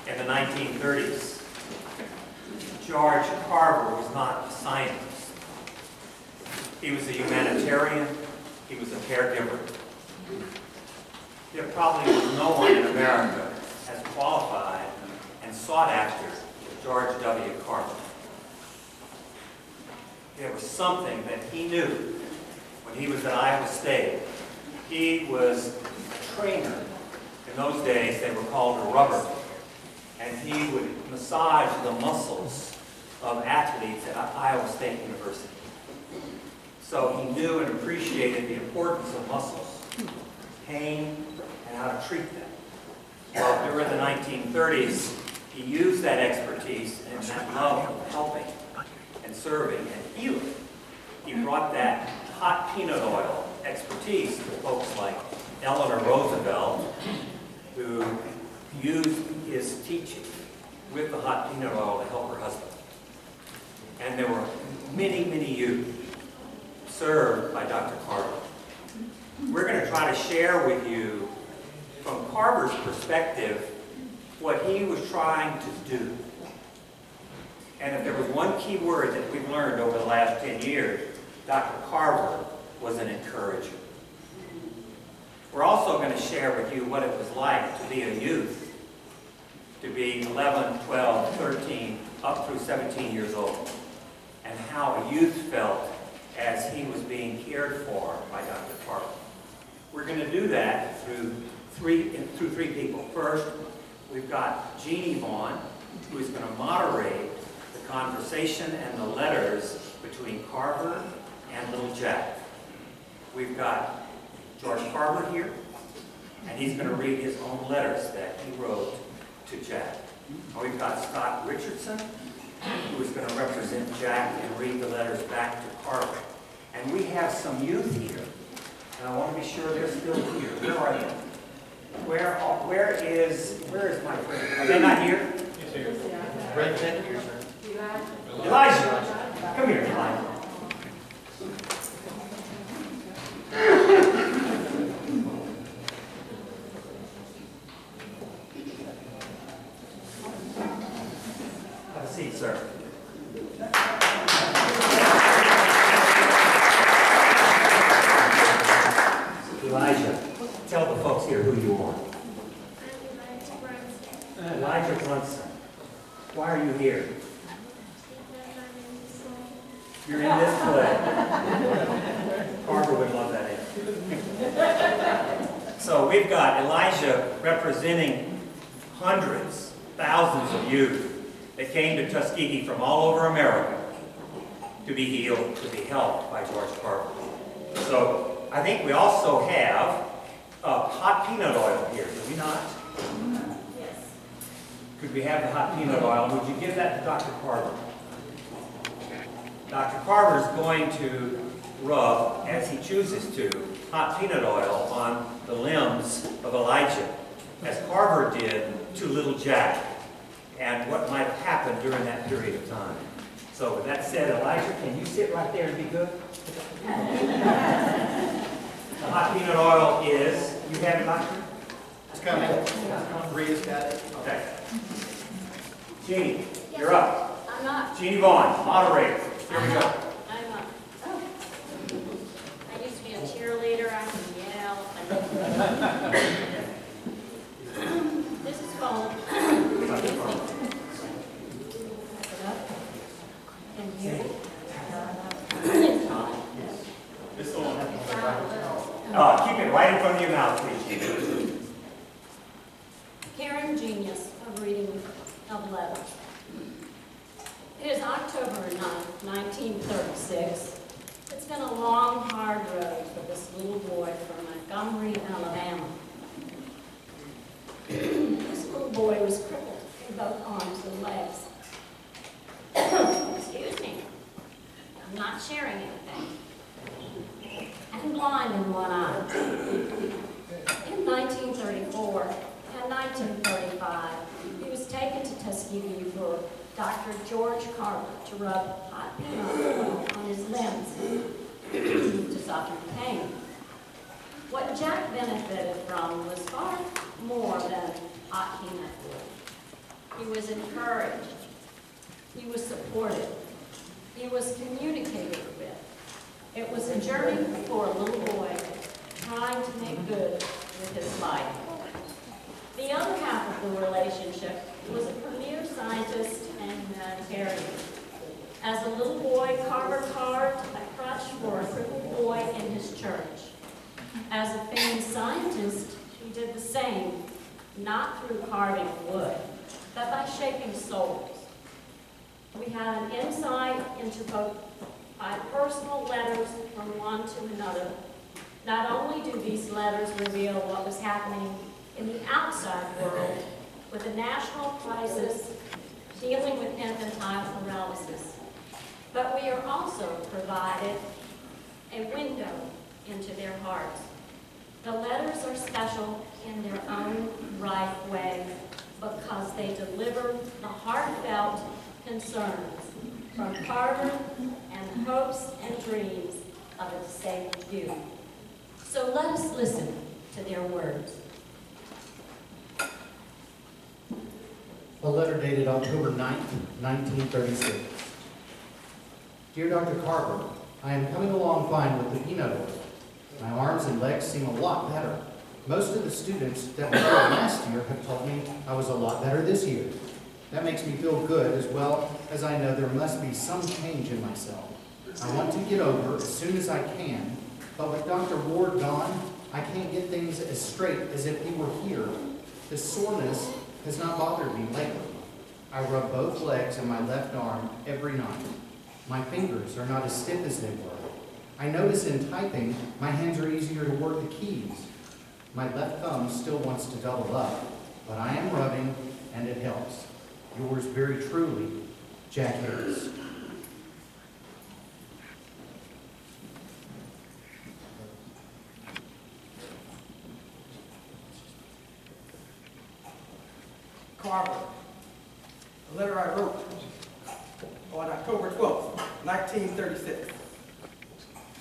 in the 1930s, George Carver was not a scientist. He was a humanitarian. He was a caregiver. There probably was no one in America as qualified and sought after as George W. Carver. There was something that he knew when he was at Iowa State. He was a trainer. In those days, they were called a rubber. And he would massage the muscles of athletes at Iowa State University. So he knew and appreciated the importance of muscles, pain, and how to treat them. Well, during the 1930s, he used that expertise and that love of helping and serving and healing. He brought that hot peanut oil expertise to folks like Eleanor Roosevelt, who used his teaching with the hot peanut oil to help her husband. And there were many, many youth served by Dr. Carver. We're going to try to share with you, from Carver's perspective, what he was trying to do. And if there was one key word that we've learned over the last 10 years, Dr. Carver was an encourager. We're also going to share with you what it was like to be a youth, to be 11, 12, 13, up through 17 years old, and how a youth felt as he was being cared for by Dr. Carver. We're going to do that through three people. First, we've got Jeannie Vaughn, who is going to moderate the conversation and the letters between Carver and little Jack. We've got George Carver here, and he's going to read his own letters that he wrote to Jack. And we've got Scott Richardson, who is going to represent Jack and read the letters back to Carver. And we have some youth here, and I want to be sure they're still here. Where are they? Where is my friend? Are they not here?
Yes, here.
Representative here, sir. Elijah. Come here, Elijah. Have a seat, sir. Elijah, tell the folks here who you are. Elijah Brunson. Why are you here? You're in this play. Carver would love that answer. So we've got Elijah representing hundreds, thousands of youth that came to Tuskegee from all over America to be healed, to be helped by George Carver. So I think we also have hot peanut oil here, do we not? Yes. Could we have the hot peanut oil? Would you give that to Dr. Carver? Dr. Carver is going to rub, as he chooses to, hot peanut oil on the limbs of Elijah, as Carver did to little Jack, and what might have happened during that period of time. So with that said, Elijah, can you sit right there and be good? The hot peanut oil is, you have it, Doctor?
It's coming. Rita's got it.
Okay. Jeannie, you're up.
I'm not.
Jeannie Vaughn, moderator. Here we go.
I'm not. Oh. I used to be a cheerleader. I can yell. This is called. Can you hear me?
This one.
Keep it right in front of your mouth, please, Jeannie.
Caring Genius of Reading of Letters. It is October 9th, 1936. It's been a long, hard road for this little boy from Montgomery, Alabama. This little boy was crippled in both arms and legs. Excuse me. I'm not sharing anything. And blind in one eye. In 1934 and 1935, he was taken to Tuskegee for Dr. George Carver to rub hot peanut oil on his limbs to soften the pain. What Jack benefited from was far more than hot peanut oil. He was encouraged. He was supported. He was communicated with. It was a journey for a little boy trying to make good with his life. The other half of the relationship was a premier scientist and humanitarian. As a little boy, Carver carved a crutch for a crippled boy in his church. As a famed scientist, he did the same, not through carving wood, but by shaping souls. We had an insight into both personal letters from one to another. Not only do these letters reveal what was happening in the outside world with a national crisis dealing with infantile paralysis, but we are also provided a window into their hearts. The letters are special in their own right way because they deliver the heartfelt concerns from Carver and the hopes and dreams of a disabled youth. So let us listen to their words.
A letter dated October 9th, 1936. Dear Dr. Carver, I am coming along fine with the peanut oil. My arms and legs seem a lot better. Most of the students that were here last year have told me I was a lot better this year. That makes me feel good, as well as I know there must be some change in myself. I want to get over as soon as I can, but with Dr. Ward gone, I can't get things as straight as if he were here. The soreness has not bothered me lately. I rub both legs and my left arm every night. My fingers are not as stiff as they were. I notice in typing, my hands are easier to work the keys. My left thumb still wants to double up, but I am rubbing and it helps. Yours very truly, Jack Harris.
Carver, a letter I wrote on October 12th, 1936.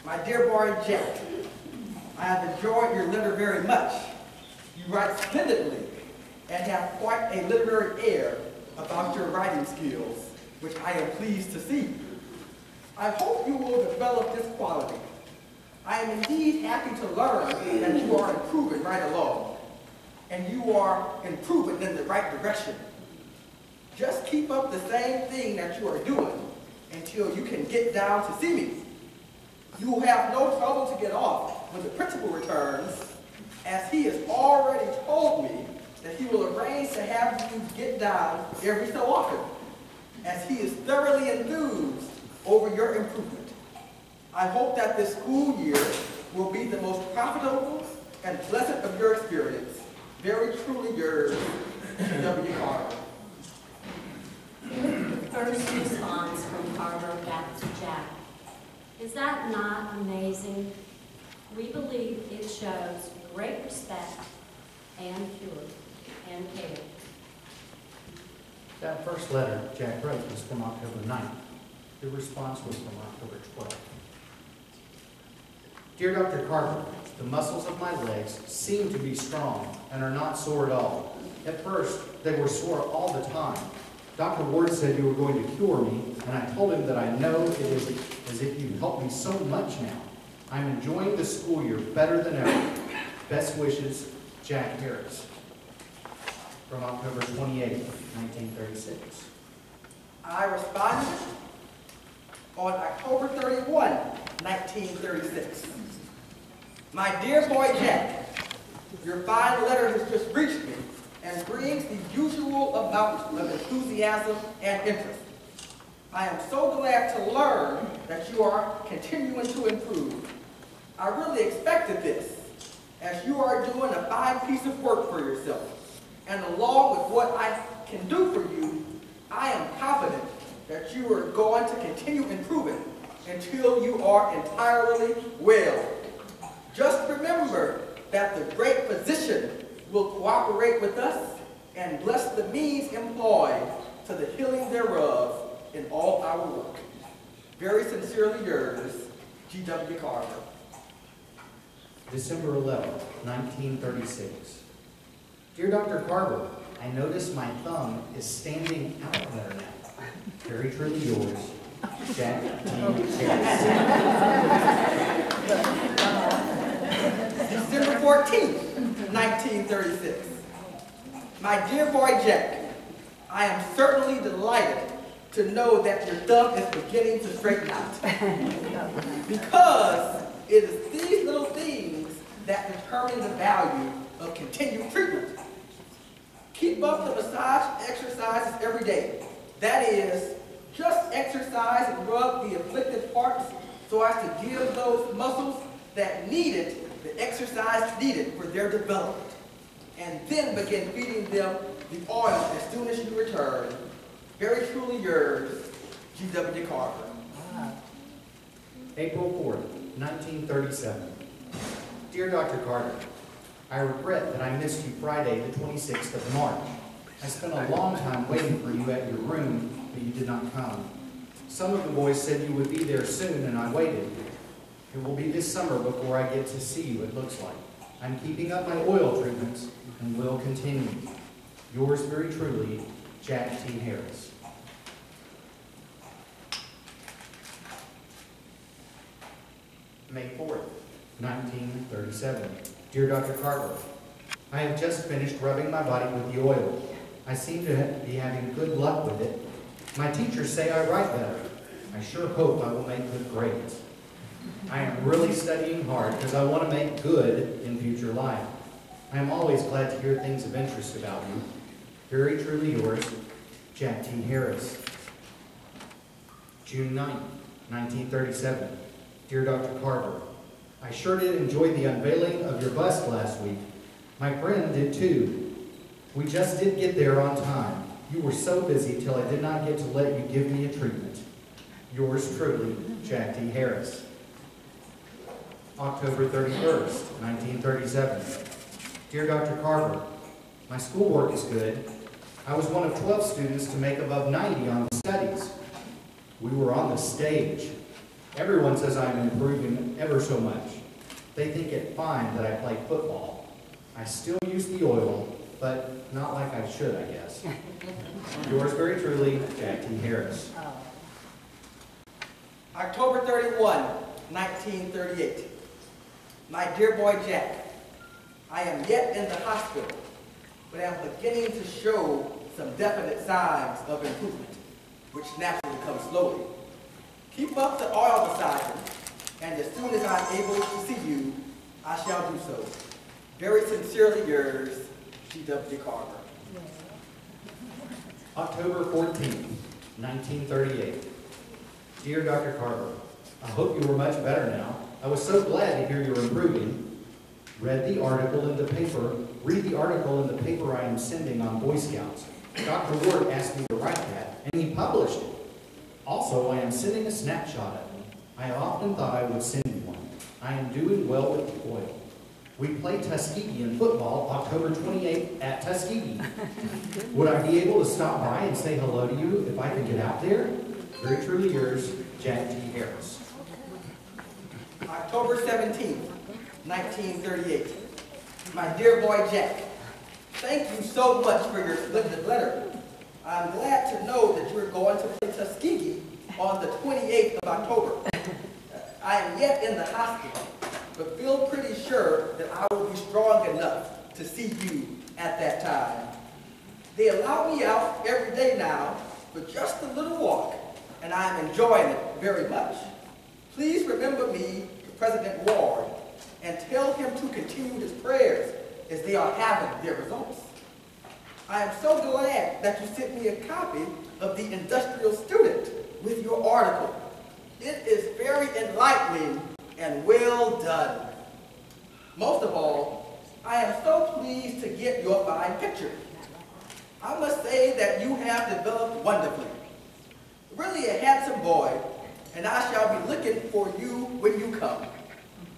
My dear boy Jack, I have enjoyed your letter very much. You write splendidly and have quite a literary air about your writing skills, which I am pleased to see. I hope you will develop this quality. I am indeed happy to learn that you are improving right along, and you are improving in the right direction. Just keep up the same thing that you are doing until you can get down to see me. You will have no trouble to get off when the principal returns, as he has already told me that he will arrange to have you get down every so often, as he is thoroughly enthused over your improvement. I hope that this school year will be the most profitable and pleasant of your experience. Very truly yours, W. Carver.
The first response from Carver back to Jack. Is that not amazing? We believe it shows great respect and purity and care.
That first letter Jack wrote was from October 9th. The response was from October 12th. Dear Dr. Carver, the muscles of my legs seem to be strong and are not sore at all. At first, they were sore all the time. Dr. Ward said you were going to cure me, and I told him that I know it is as if you helped me so much now. I'm enjoying the school year better than ever. Best wishes, Jack Harris. From October 28th, 1936.
I responded on October 31, 1936. My dear boy Jack, your fine letter has just reached me and brings the usual amount of enthusiasm and interest. I am so glad to learn that you are continuing to improve. I really expected this, as you are doing a fine piece of work for yourself. And along with what I can do for you, I am confident that you are going to continue improving until you are entirely well. Just remember that the great physician will cooperate with us and bless the means employed to the healing thereof in all our work. Very sincerely yours, G.W. Carver.
December 11th, 1936. Dear Dr. Carver, I notice my thumb is standing out better now. Very truly yours, Jack T. Harris.
December 14th, 1936. My dear boy Jack, I am certainly delighted to know that your thumb is beginning to straighten out. Because it is these little things that determine the value of continued treatment. Keep up the massage exercises every day. That is, just exercise and rub the afflicted parts so as to give those muscles that need it the exercise needed for their development. And then begin feeding them the oil as soon as you return. Very truly yours, G.W. Carver.
April 4th, 1937. Dear Dr. Carter, I regret that I missed you Friday, the 26th of March. I spent a long time waiting for you at your room, but you did not come. Some of the boys said you would be there soon, and I waited. It will be this summer before I get to see you, it looks like. I'm keeping up my oil treatments and will continue. Yours very truly, Jack T. Harris. May 4th, 1937. Dear Dr. Carver, I have just finished rubbing my body with the oil. I seem to be having good luck with it. My teachers say I write better. I sure hope I will make good grades. I am really studying hard because I want to make good in future life. I am always glad to hear things of interest about you. Very truly yours, Jack T. Harris. June 9th, 1937. Dear Dr. Carver, I sure did enjoy the unveiling of your bust last week. My friend did too. We just did get there on time. You were so busy till I did not get to let you give me a treatment. Yours truly, Jack T. Harris. October 31st, 1937. Dear Dr. Carver, my schoolwork is good. I was one of 12 students to make above 90 on the studies. We were on the stage. Everyone says I'm improving ever so much. They think it fine that I play football. I still use the oil, but not like I should, I guess. Yours very truly, Jack T. Harris.
October 31, 1938. My dear boy Jack, I am yet in the hospital, but am beginning to show some definite signs of improvement, which naturally comes slowly. Keep up the oil massaging, and as soon as I'm able to see you, I shall do so. Very sincerely yours, G.W. Carver.
October 14th, 1938. Dear Dr. Carver, I hope you are much better now. I was so glad to hear you're improving. Read the article in the paper I am sending on Boy Scouts. Dr. Ward asked me to write that, and he published it. Also, I am sending a snapshot of me. I have often thought I would send you one. I am doing well with the oil. We play Tuskegee in football October 28th at Tuskegee. Would I be able to stop by and say hello to you if I could get out there? Very truly yours, Jack T. Harris.
October 17th, 1938. My dear boy Jack, thank you so much for your splendid letter. I'm glad to know that you're going to play Tuskegee on the 28th of October. I am yet in the hospital, but feel pretty sure that I will be strong enough to see you at that time. They allow me out every day now for just a little walk, and I'm enjoying it very much. Please remember me to President Ward and tell him to continue his prayers as they are having their results. I am so glad that you sent me a copy of the Industrial Student with your article. It is very enlightening and well done. Most of all, I am so pleased to get your fine picture. I must say that you have developed wonderfully. Really a handsome boy, and I shall be looking for you when you come.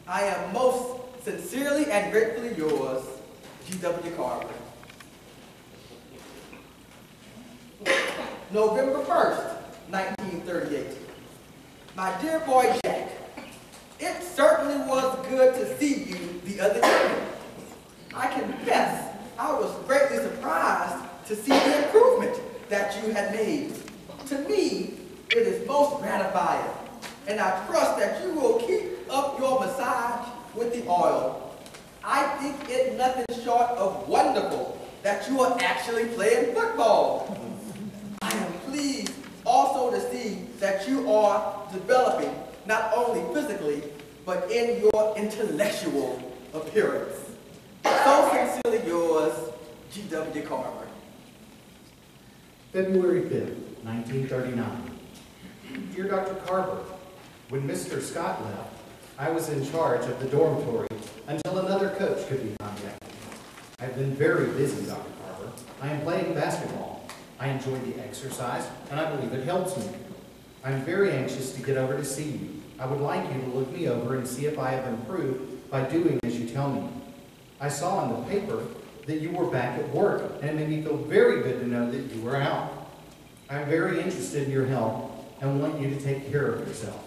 I am most sincerely and gratefully yours, G.W. Carver. November 1st, 1938. My dear boy Jack, it certainly was good to see you the other day. I confess I was greatly surprised to see the improvement that you had made. To me, it is most gratifying, and I trust that you will keep up your massage with the oil. I think it nothing short of wonderful that you are actually playing football. I am pleased also to see that you are developing not only physically, but in your intellectual appearance. So sincerely yours, G.W. Carver.
February 5th, 1939. Dear Dr. Carver, when Mr. Scott left, I was in charge of the dormitory until another coach could be contacted. I've been very busy, Dr. Carver. I am playing basketball. I enjoy the exercise, and I believe it helps me. I'm very anxious to get over to see you. I would like you to look me over and see if I have improved by doing as you tell me. I saw in the paper that you were back at work, and it made me feel very good to know that you were out. I'm very interested in your health and want you to take care of yourself.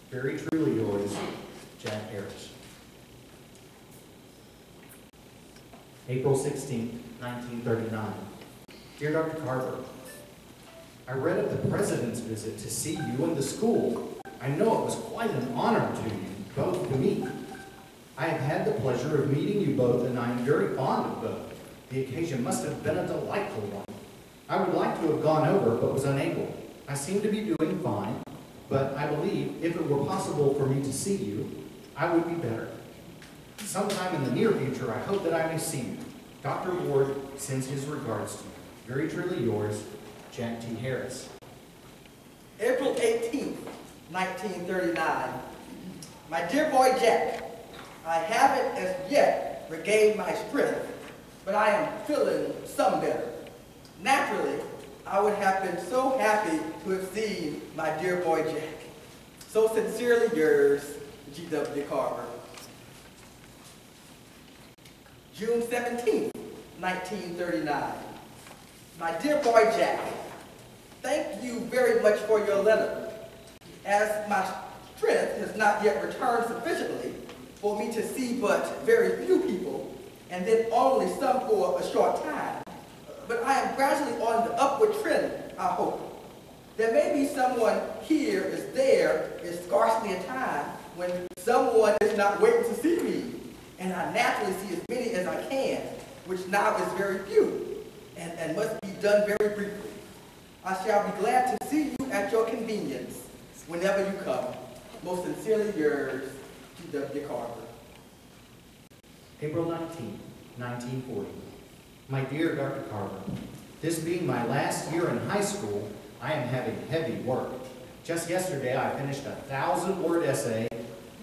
Very truly yours, Jack Harris. April 16, 1939. Dear Dr. Carver, I read of the President's visit to see you in the school. I know it was quite an honor to you, both to meet. I have had the pleasure of meeting you both, and I am very fond of both. The occasion must have been a delightful one. I would like to have gone over, but was unable. I seem to be doing fine, but I believe if it were possible for me to see you, I would be better. Sometime in the near future, I hope that I may see you. Dr. Ward sends his regards to you. Very truly yours, Jack T. Harris.
April 18th, 1939. My dear boy Jack, I haven't as yet regained my strength, but I am feeling some better. Naturally, I would have been so happy to have seen my dear boy Jack. So sincerely yours, G.W. Carver. June 17th, 1939. My dear boy Jack, thank you very much for your letter. As my strength has not yet returned sufficiently for me to see but very few people, and then only some for a short time, but I am gradually on the upward trend, I hope. There may be someone here as there is scarcely a time when someone is not waiting to see me, and I naturally see as many as I can, which now is very few, and must be done very briefly. I shall be glad to see you at your convenience whenever you come. Most sincerely yours, G.W. Carver.
April 19, 1940. My dear Dr. Carver, this being my last year in high school, I am having heavy work. Just yesterday, I finished a 1,000-word essay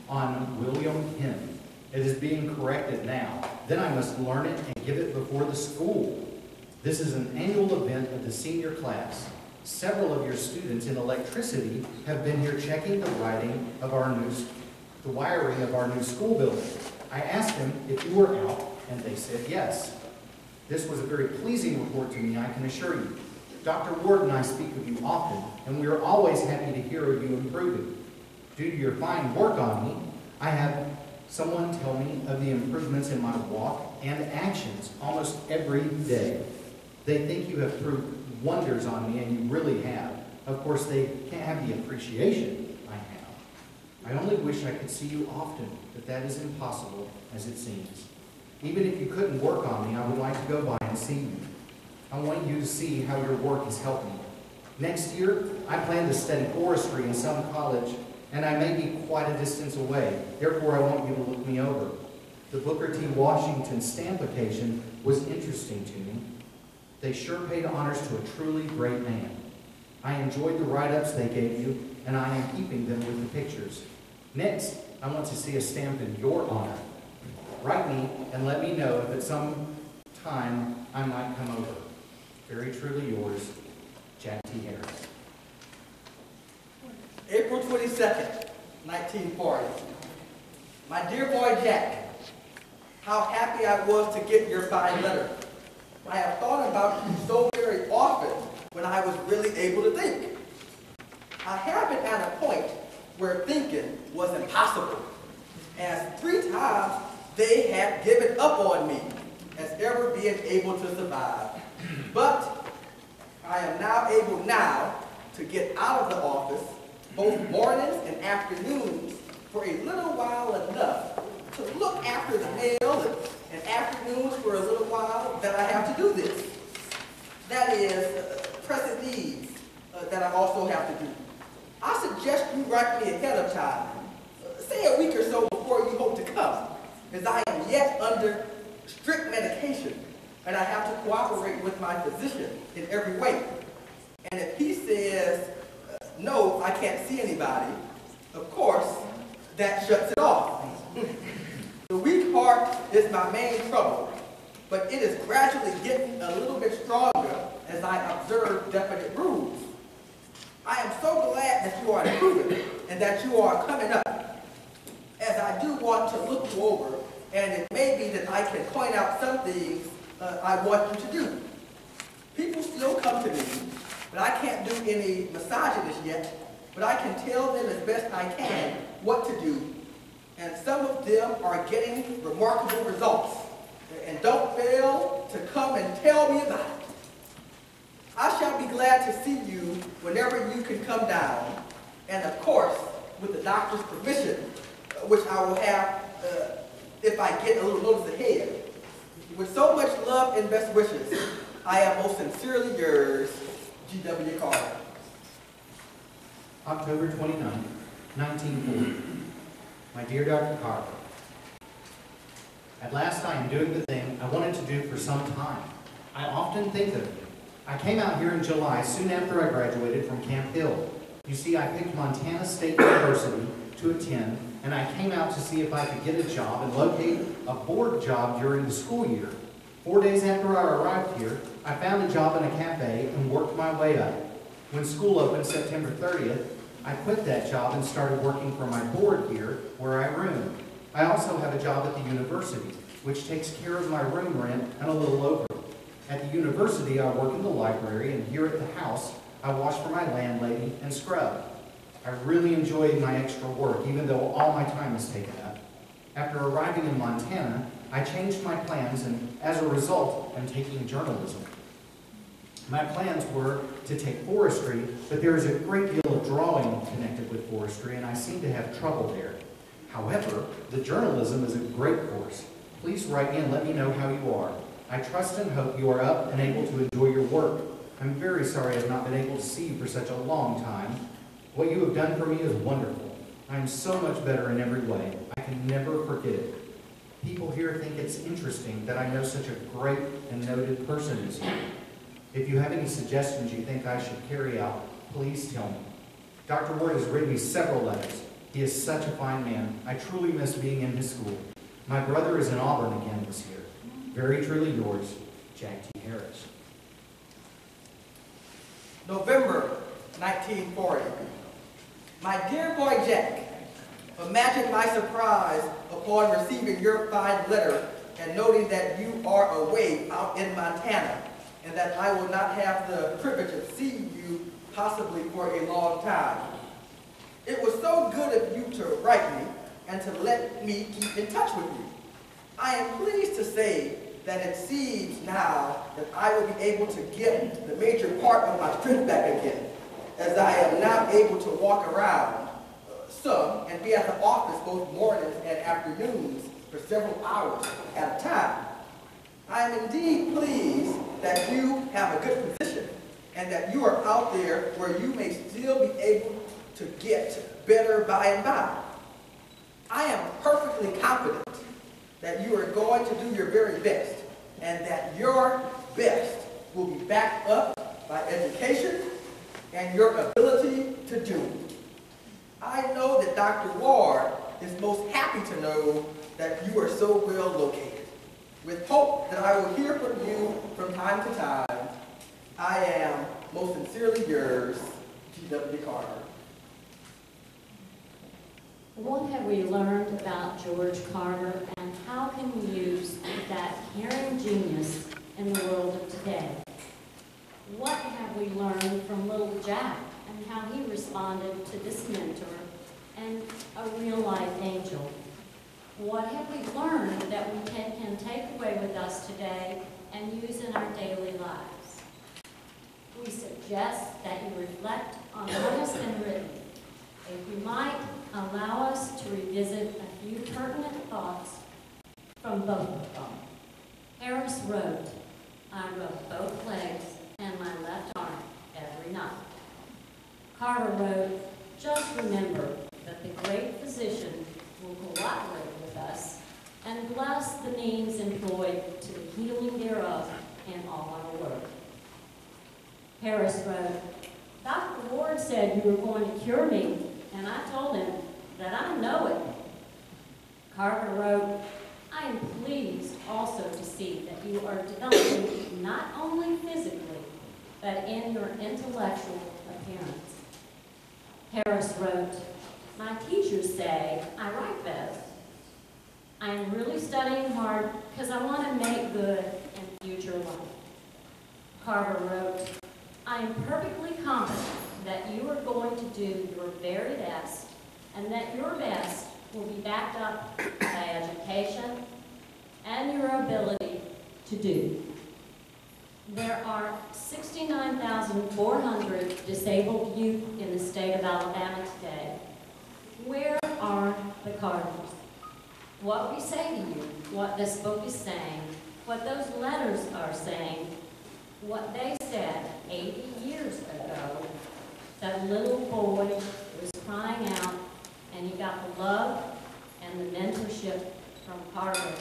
on William Penn. It is being corrected now. Then I must learn it and give it before the school. This is an annual event of the senior class. Several of your students in electricity have been here checking the wiring of our new school building. I asked them if you were out, and they said yes. This was a very pleasing report to me, I can assure you. Dr. Ward and I speak of you often, and we are always happy to hear of you improving. Due to your fine work on me, I have someone tell me of the improvements in my walk and actions almost every day. They think you have proved wonders on me, and you really have. Of course, they can't have the appreciation I have. I only wish I could see you often, but that is impossible, as it seems. Even if you couldn't work on me, I would like to go by and see you. I want you to see how your work is helping me. Next year, I plan to study forestry in some college, and I may be quite a distance away. Therefore, I want you to look me over. The Booker T. Washington stamp occasion was interesting to me. They sure paid honors to a truly great man. I enjoyed the write-ups they gave you, and I am keeping them with the pictures. Next, I want to see a stamp in your honor. Write me and let me know if at some time I might come over. Very truly yours, Jack T. Harris.
April 22nd, 1940. My dear boy Jack, how happy I was to get your fine letter. I have thought about you so very often when I was really able to think. I have been at a point where thinking was impossible, as 3 times they had given up on me as ever being able to survive. But I am now able to get out of the office both mornings and afternoons for a little while enough to look after the mail and afternoons for a little while that I have to do this. That is present needs that I also have to do. I suggest you write me ahead of time, say a week or so before you hope to come, as I am yet under strict medication and I have to cooperate with my physician in every way. And if he says, no, I can't see anybody, of course, that shuts it off. The weak part is my main trouble, but it is gradually getting a little bit stronger as I observe definite rules. I am so glad that you are improving and that you are coming up, as I do want to look you over, and it may be that I can point out some things I want you to do. People still come to me, but I can't do any misogynist yet, but I can tell them as best I can what to do. And some of them are getting remarkable results. And don't fail to come and tell me about it. I shall be glad to see you whenever you can come down. And of course, with the doctor's permission, which I will have if I get a little notice ahead. With so much love and best wishes, I am most sincerely yours, G.W. Carver.
October 29, 1940. My dear Dr. Carver, at last I am doing the thing I wanted to do for some time. I often think of you. I came out here in July, soon after I graduated from Camp Hill. You see, I picked Montana State University to attend, and I came out to see if I could get a job and locate a board job during the school year. 4 days after I arrived here, I found a job in a cafe and worked my way up. When school opened September 30th, I quit that job and started working for my board here, where I room. I also have a job at the university, which takes care of my room rent and a little over. At the university, I work in the library, and here at the house, I wash for my landlady and scrub. I really enjoy my extra work, even though all my time is taken up. After arriving in Montana, I changed my plans, and as a result, I'm taking journalism. My plans were to take forestry, but there is a great deal of drawing connected with forestry, and I seem to have trouble there. However, the journalism is a great course. Please write me and let me know how you are. I trust and hope you are up and able to enjoy your work. I'm very sorry I've not been able to see you for such a long time. What you have done for me is wonderful. I am so much better in every way. I can never forget it. People here think it's interesting that I know such a great and noted person as you. If you have any suggestions you think I should carry out, please tell me. Dr. Ward has written me several letters. He is such a fine man. I truly miss being in his school. My brother is in Auburn again this year. Very truly yours, Jack T. Harris.
November 1940. My dear boy Jack, imagine my surprise upon receiving your fine letter and noting that you are away out in Montana. and that I will not have the privilege of seeing you possibly for a long time. It was so good of you to write me and to let me keep in touch with you. I am pleased to say that it seems now that I will be able to get the major part of my strength back again, as I am now able to walk around some and be at the office both mornings and afternoons for several hours at a time. I am indeed pleased that you have a good position and that you are out there where you may still be able to get better by and by. I am perfectly confident that you are going to do your very best and that your best will be backed up by education and your ability to do it. I know that Dr. Ward is most happy to know that you are so well located. With hope that I will hear from you from time to time, I am most sincerely yours, G.W. Carver.
What have we learned about George Carver, and how can we use that caring genius in the world of today? What have we learned from little Jack and how he responded to this mentor and a real-life angel? What have we learned that we can take away with us today and use in our daily lives? We suggest that you reflect on what has been written. If you might, allow us to revisit a few pertinent thoughts from both of them. Harris wrote, "I rub both legs and my left arm every night." Carver wrote, "Just remember that the great physician will cooperate with us and bless the means employed to the healing thereof in all our work." Harris wrote, "Dr. Ward said you were going to cure me, and I told him that I know it." Carver wrote, "I am pleased also to see that you are developing not only physically, but in your intellectual appearance." Harris wrote, "My teachers say I write best. I am really studying hard because I want to make good in future life." Carver wrote, "I am perfectly confident that you are going to do your very best and that your best will be backed up by education and your ability to do." There are 69,400 disabled youth in the state of Alabama today. Where are the Carvers? What we say to you, what this book is saying, what those letters are saying, what they said 80 years ago, that little boy was crying out and he got the love and the mentorship from Carver.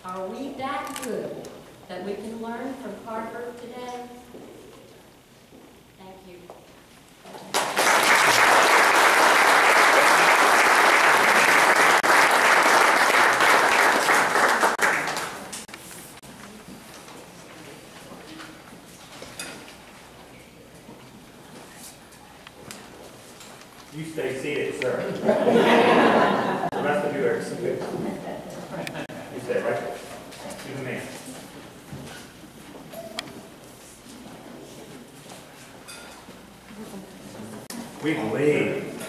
Are we that good that we can learn from Carver today? Thank you.
You stay seated, sir. The rest of you are seated. You stay right there. To the man. We believe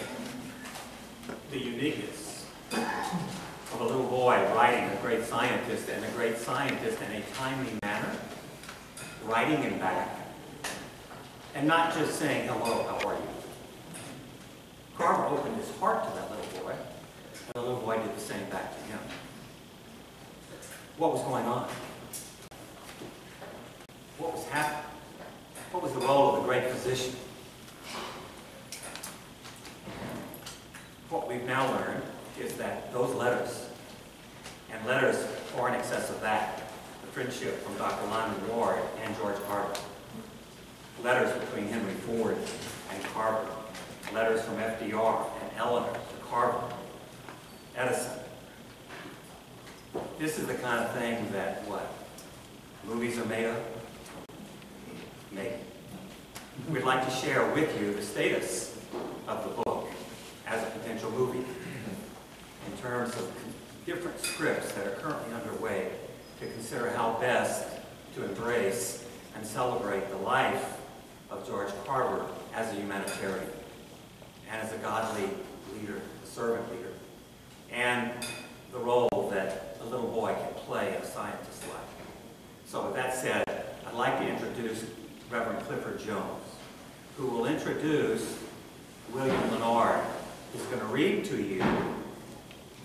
the uniqueness of a little boy writing a great scientist, and a great scientist in a timely manner, writing him back, and not just saying, "Hello, how are you?" Carver opened his heart to that little boy, and the little boy did the same back to him. What was going on? What was happening? What was the role of the great physician? What we've now learned is that those letters, and letters far in excess of that, the friendship from Dr. Lyman Ward and George Carver, letters between Henry Ford and Carver, letters from FDR and Eleanor to Carver, Edison. This is the kind of thing that, movies are made of? Maybe. We'd like to share with you the status of the book as a potential movie in terms of different scripts that are currently underway to consider how best to embrace and celebrate the life of George Carver as a humanitarian and as a godly leader, a servant leader, and the role that a little boy can play in a scientist's life. So with that said, I'd like to introduce Reverend Clifford Jones, who will introduce William Leonard, who's going to read to you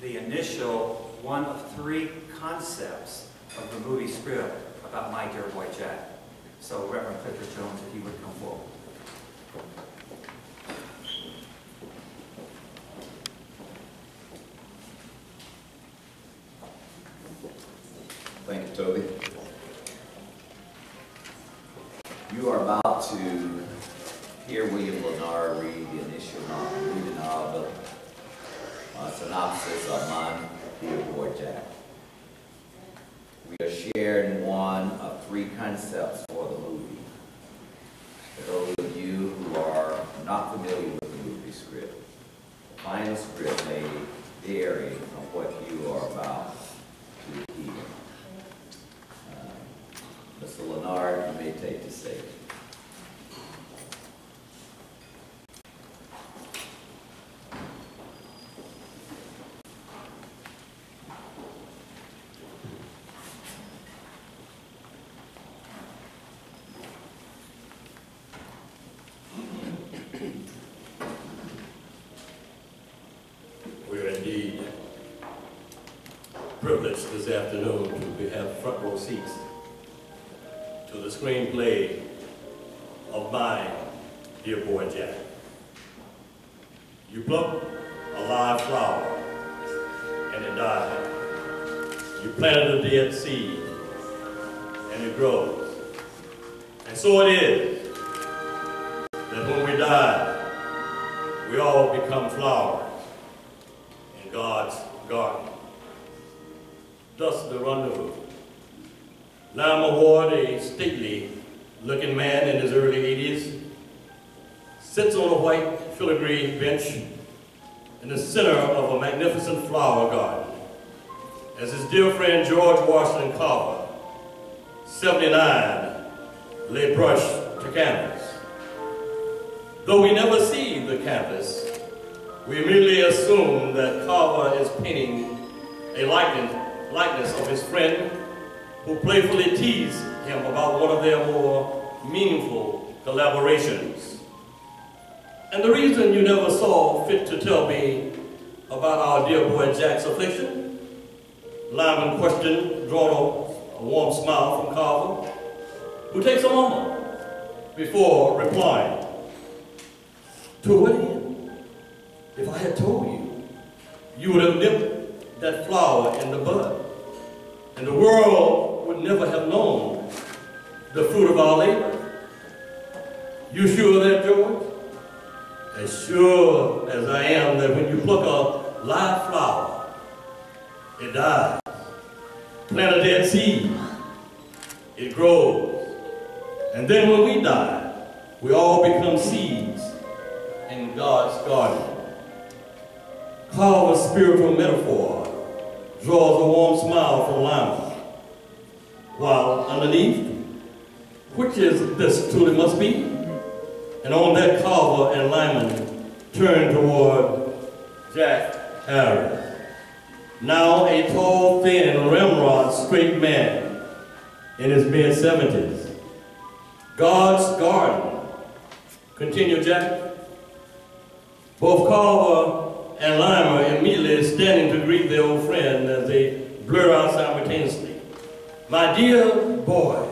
the initial one of 3 concepts of the movie script about My Dear Boy Jack. So Reverend Clifford Jones, if you would come forward.
Thank you, Toby. You are about to hear William Leonard read the initial novel, synopsis of My Dear Boy Jack. We are sharing one of 3 concepts for the movie. For those of you who are not familiar with the movie script, the final script may vary from what you are about to hear. Mr. Leonard, you may take the stage.
We're indeed privileged this afternoon to have front row seats to the screenplay of My Dear Boy Jack. You pluck a live flower and it dies. You planted a dead seed and it grows. And so it is that when we die, we all become flowers in God's garden. Thus the rendezvous. Lima Ward, a stately-looking man in his early 80s, sits on a white filigree bench in the center of a magnificent flower garden as his dear friend George Washington Carver, 79, lay brush to canvas. Though we never see the canvas, we immediately assume that Carver is painting a likeness of his friend who playfully teased him about one of their more meaningful collaborations. And the reason you never saw fit to tell me about our dear boy Jack's affliction? Lyman questioned, drawing a warm smile from Carver, who takes a moment before replying. To what end? If I had told you, you would have nipped that flower in the bud, and the world would never have known the fruit of our labor. You sure of that, George? As sure as I am that when you pluck a live flower, it dies. Plant a dead seed, it grows. And then when we die, we all become seeds in God's garden. Carver's spiritual metaphor draws a warm smile from Lyman, while underneath, which is this truly must be? And on that, Carver and Lyman turn toward Jack Harris, now a tall, thin, ramrod, straight man in his mid-70s. God's garden, continued Jack. Both Carver and Lyman immediately standing to greet their old friend as they blurt out simultaneously. My dear boy.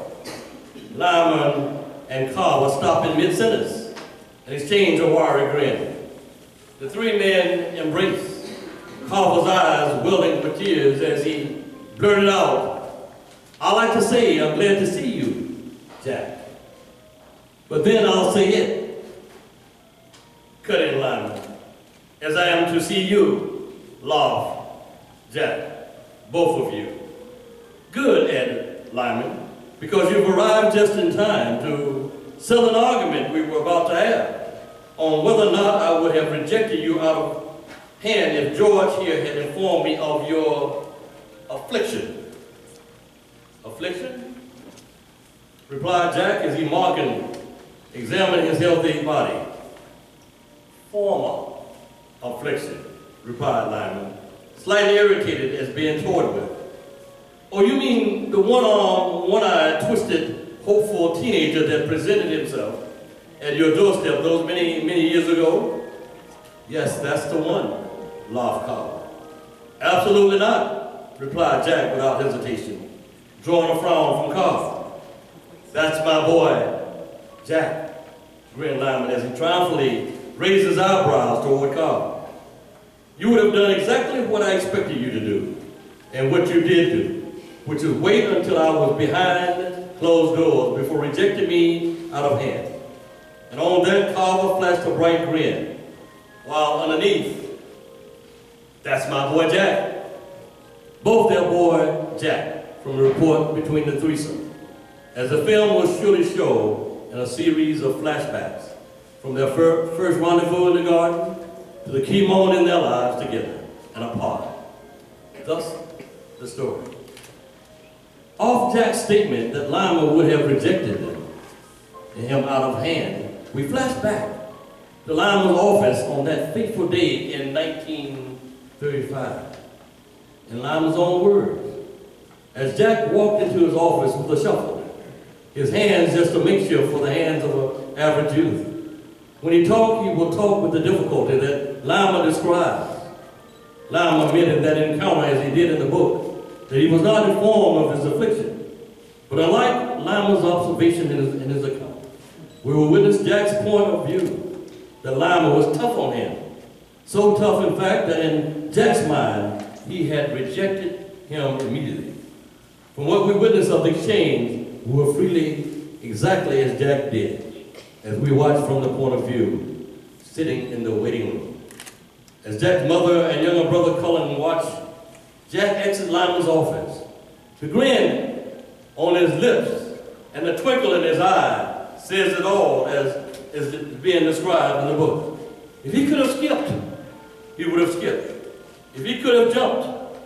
Lyman and Carver stop in mid-sentence and exchange a wiry grin. The 3 men embrace, Carver's eyes welling with tears as he blurted out, I like to say I'm glad to see you, Jack. But then I'll say it. Cut in, Lyman. As I am to see you, laugh, Jack, both of you. Good, added Lyman, because you've arrived just in time to settle an argument we were about to have on whether or not I would have rejected you out of hand if George here had informed me of your affliction. Affliction? replied Jack as he marking, examining his healthy body. Former affliction, replied Lyman, slightly irritated as being toyed with. Oh, you mean the one-armed, one-eyed, twisted, hopeful teenager that presented himself at your doorstep those many, many years ago? Yes, that's the one, laughed Carver. Absolutely not, replied Jack without hesitation, drawing a frown from Carver. That's my boy, Jack, grinned Lyman as he triumphantly raised his eyebrows toward Carver. You would have done exactly what I expected you to do, and what you did do, which is wait until I was behind closed doors before rejecting me out of hand. And on that, Carver flashed a bright grin, while underneath, that's my boy Jack. Both their boy Jack, from the report between the threesome, as the film will surely show in a series of flashbacks from their first rendezvous in the garden to the key moment in their lives together and apart. Thus, the story. Off Jack's statement that Lyman would have rejected him out of hand, we flash back to Lyman's office on that fateful day in 1935. In Lyman's own words, as Jack walked into his office with a shuffle, his hands just a makeshift for the hands of an average youth. When he talked, he will talk with the difficulty that Lyman describes. Lyman admitted that encounter, as he did in the book, that he was not informed of his affliction. But unlike Lyman's observation in his account, we will witness Jack's point of view that Lyman was tough on him. So tough, in fact, that in Jack's mind, he had rejected him immediately. From what we witnessed of the exchange, we were freely exactly as Jack did, as we watched from the point of view, sitting in the waiting room. As Jack's mother and younger brother Cullen watched Jack exit Lyman's office, the grin on his lips and the twinkle in his eye says it all, as is being described in the book. If he could have skipped, he would have skipped. If he could have jumped,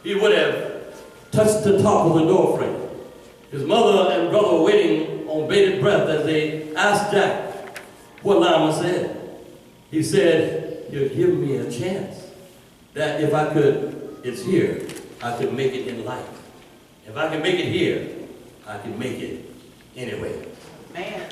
he would have touched the top of the door frame. His mother and brother were waiting on bated breath as they asked Jack what Lyman said. He said, "You're giving me a chance. That if I could, it's here, I could make it in life. If I can make it here, I can make it anyway."
Man.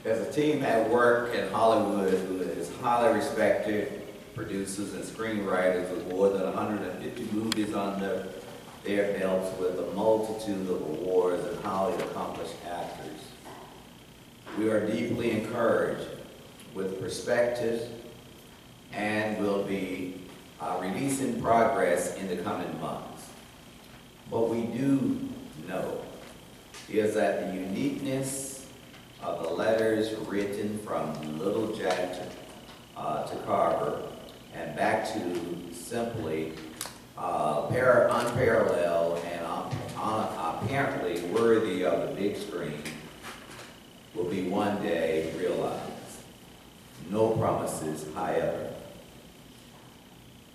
There's a team at work in Hollywood who is highly respected, producers and screenwriters with more than 150 movies under their belts, with a multitude of awards and highly accomplished actors. We are deeply encouraged with perspectives and will be releasing progress in the coming months. What we do know is that the uniqueness of the letters written from little Jack to Carver and back to simply unparalleled and apparently worthy of the big screen will be one day realized. No promises, however.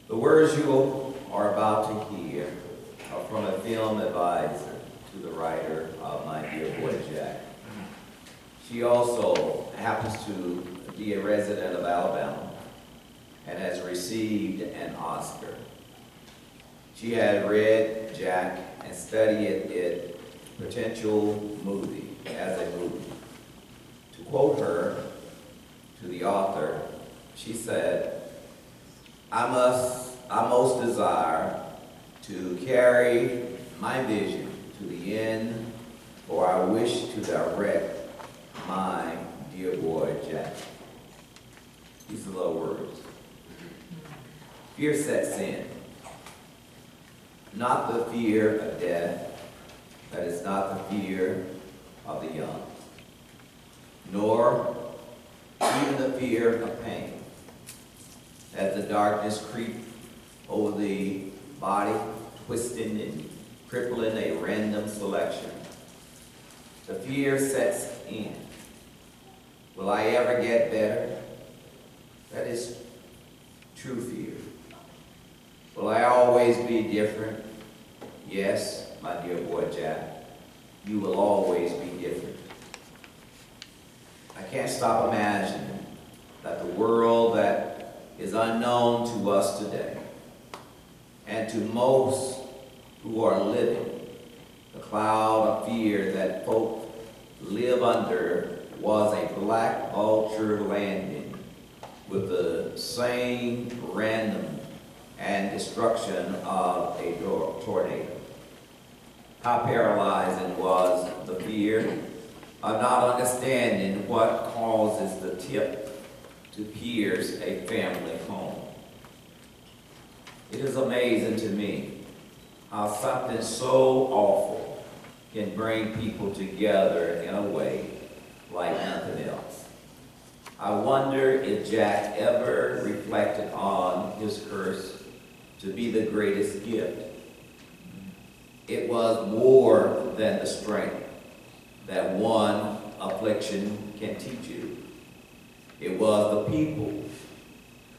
The words you are about to hear are from a film advisor to the writer of My Dear Boy Jack. She also happens to be a resident of Alabama and has received an Oscar. She had read Jack and studied it potential movie as a movie. To quote her, to the author, she said, I most desire to carry my vision to the end, for I wish to direct my dear boy Jack. These are little words. Fear sets in. Not the fear of death, that is not the fear of the young, nor even the fear of pain. As the darkness creeps over the body twisting and crippling a random selection. The fear sets in. Will I ever get better? That is true fear. Will I always be different? Yes, my dear boy Jack, you will always be different. I can't stop imagining that the world that is unknown to us today, and to most who are living, the cloud of fear that folk live under was a black vulture landing with the same random and destruction of a tornado. How paralyzing was the fear of not understanding what causes the tip to pierce a family home. It is amazing to me how something so awful can bring people together in a way like nothing else. I wonder if Jack ever reflected on his curse to be the greatest gift. It was more than the strength that one affliction can teach you. It was the people.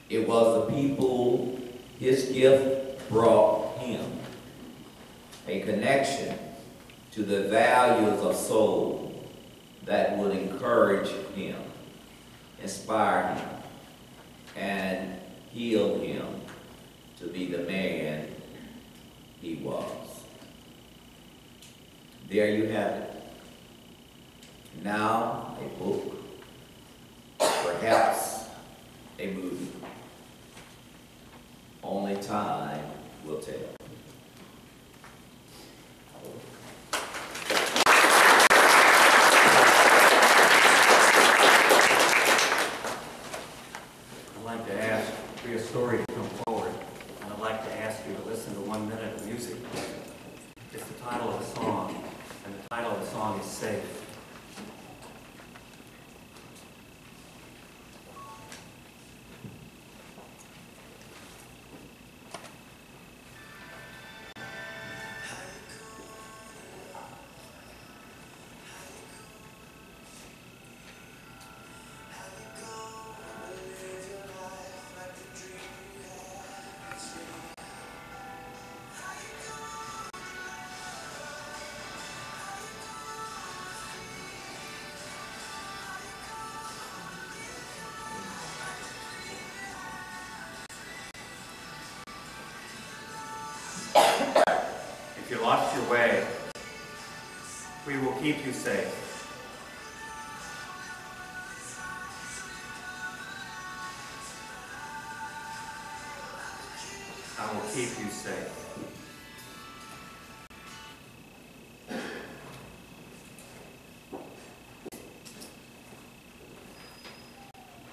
It was the people his gift brought him. A connection to the values of soul that would encourage him, inspire him, and heal him to be the man he was. There you have it. Now a book, perhaps a movie. Only time will tell.
I'd like to ask for your story to come forward, and I'd like to ask you to listen to 1 minute of music. It's the title of the song, and the title of the song is Safe. If you lost your way, we will keep you safe. I will keep you safe.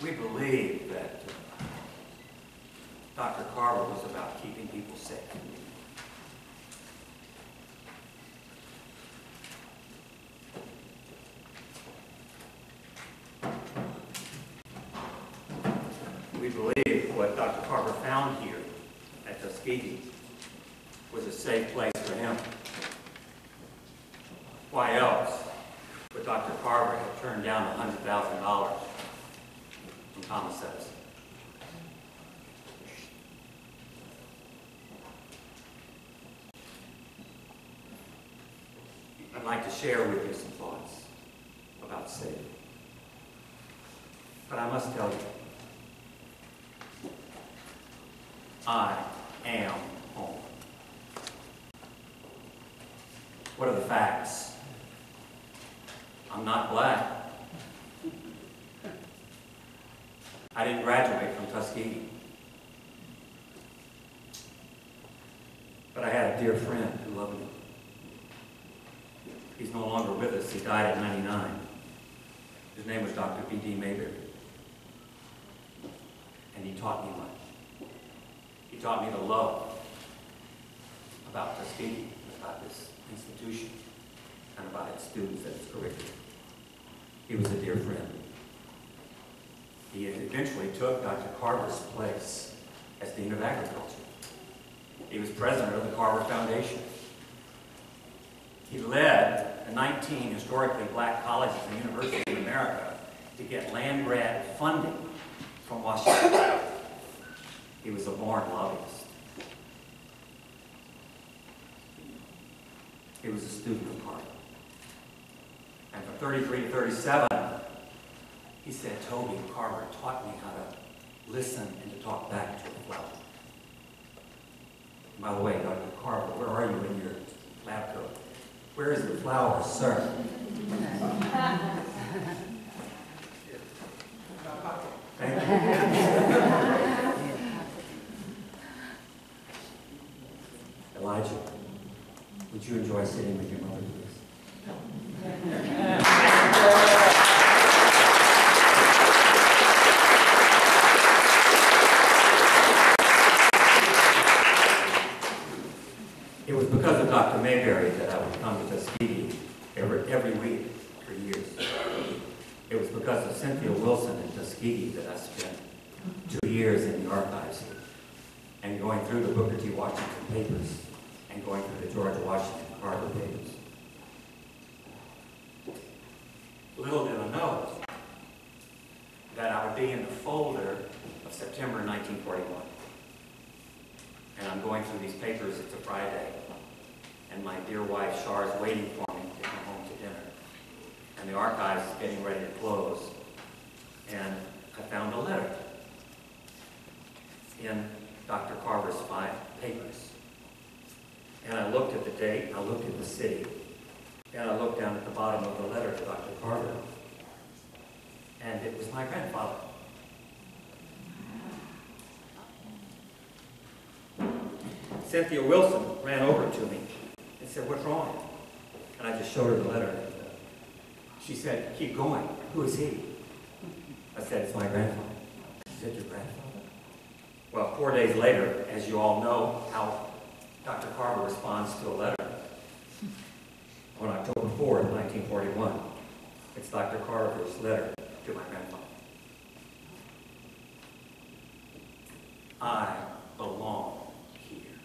We believe that Dr. Carver was about keeping people safe. We believe what Dr. Carver found here at Tuskegee was a safe place for him. Why else would Dr. Carver have turned down $100,000 from Thomas Edison? I'd like to share with you some thoughts about saving. But I must tell you, I am home. What are the facts? I'm not black. I didn't graduate from Tuskegee. But I had a dear friend who loved me. He's no longer with us. He died at 99. His name was Dr. B.D. Mayberry. And he taught me much. He taught me to love about Tuskegee, about this institution, and about its students and its curriculum. He was a dear friend. He eventually took Dr. Carver's place as Dean of Agriculture. He was president of the Carver Foundation. He led the 19 historically black colleges and universities in America to get land grant funding from Washington. He was a born lobbyist. He was a student of Carver. And from 33 to 37, he said, Toby, Carver taught me how to listen and to talk back to a flower. By the way, Dr. Carver, where are you in your lab coat? Where is the flower, sir? Thank you. Elijah, would you enjoy sitting with your mother, please? It was because of Dr. Mayberry that I would come to Tuskegee every week for years. It was because of Cynthia Wilson in Tuskegee that I spent 2 years in the archives here and going through the Booker T. Washington papers and going through the George Washington Carver papers. Little did I know that I would be in the folder of September 1941. And I'm going through these papers, it's a Friday, and my dear wife, Char, is waiting for me to come home to dinner. And the archives is getting ready to close. And I found a letter in Dr. Carver's 5 papers. And I looked at the date, I looked at the city, and I looked down at the bottom of the letter to Dr. Carver. And it was my grandfather. Cynthia Wilson ran over to me and said, "What's wrong?" And I just showed her the letter. And she said, "Keep going. Who is he?" I said, "It's my grandfather." She said, "Your grandfather?" Well, 4 days later, as you all know, how Dr. Carver responds to a letter. On October 4th, 1941, it's Dr. Carver's letter to my grandfather. I belong here.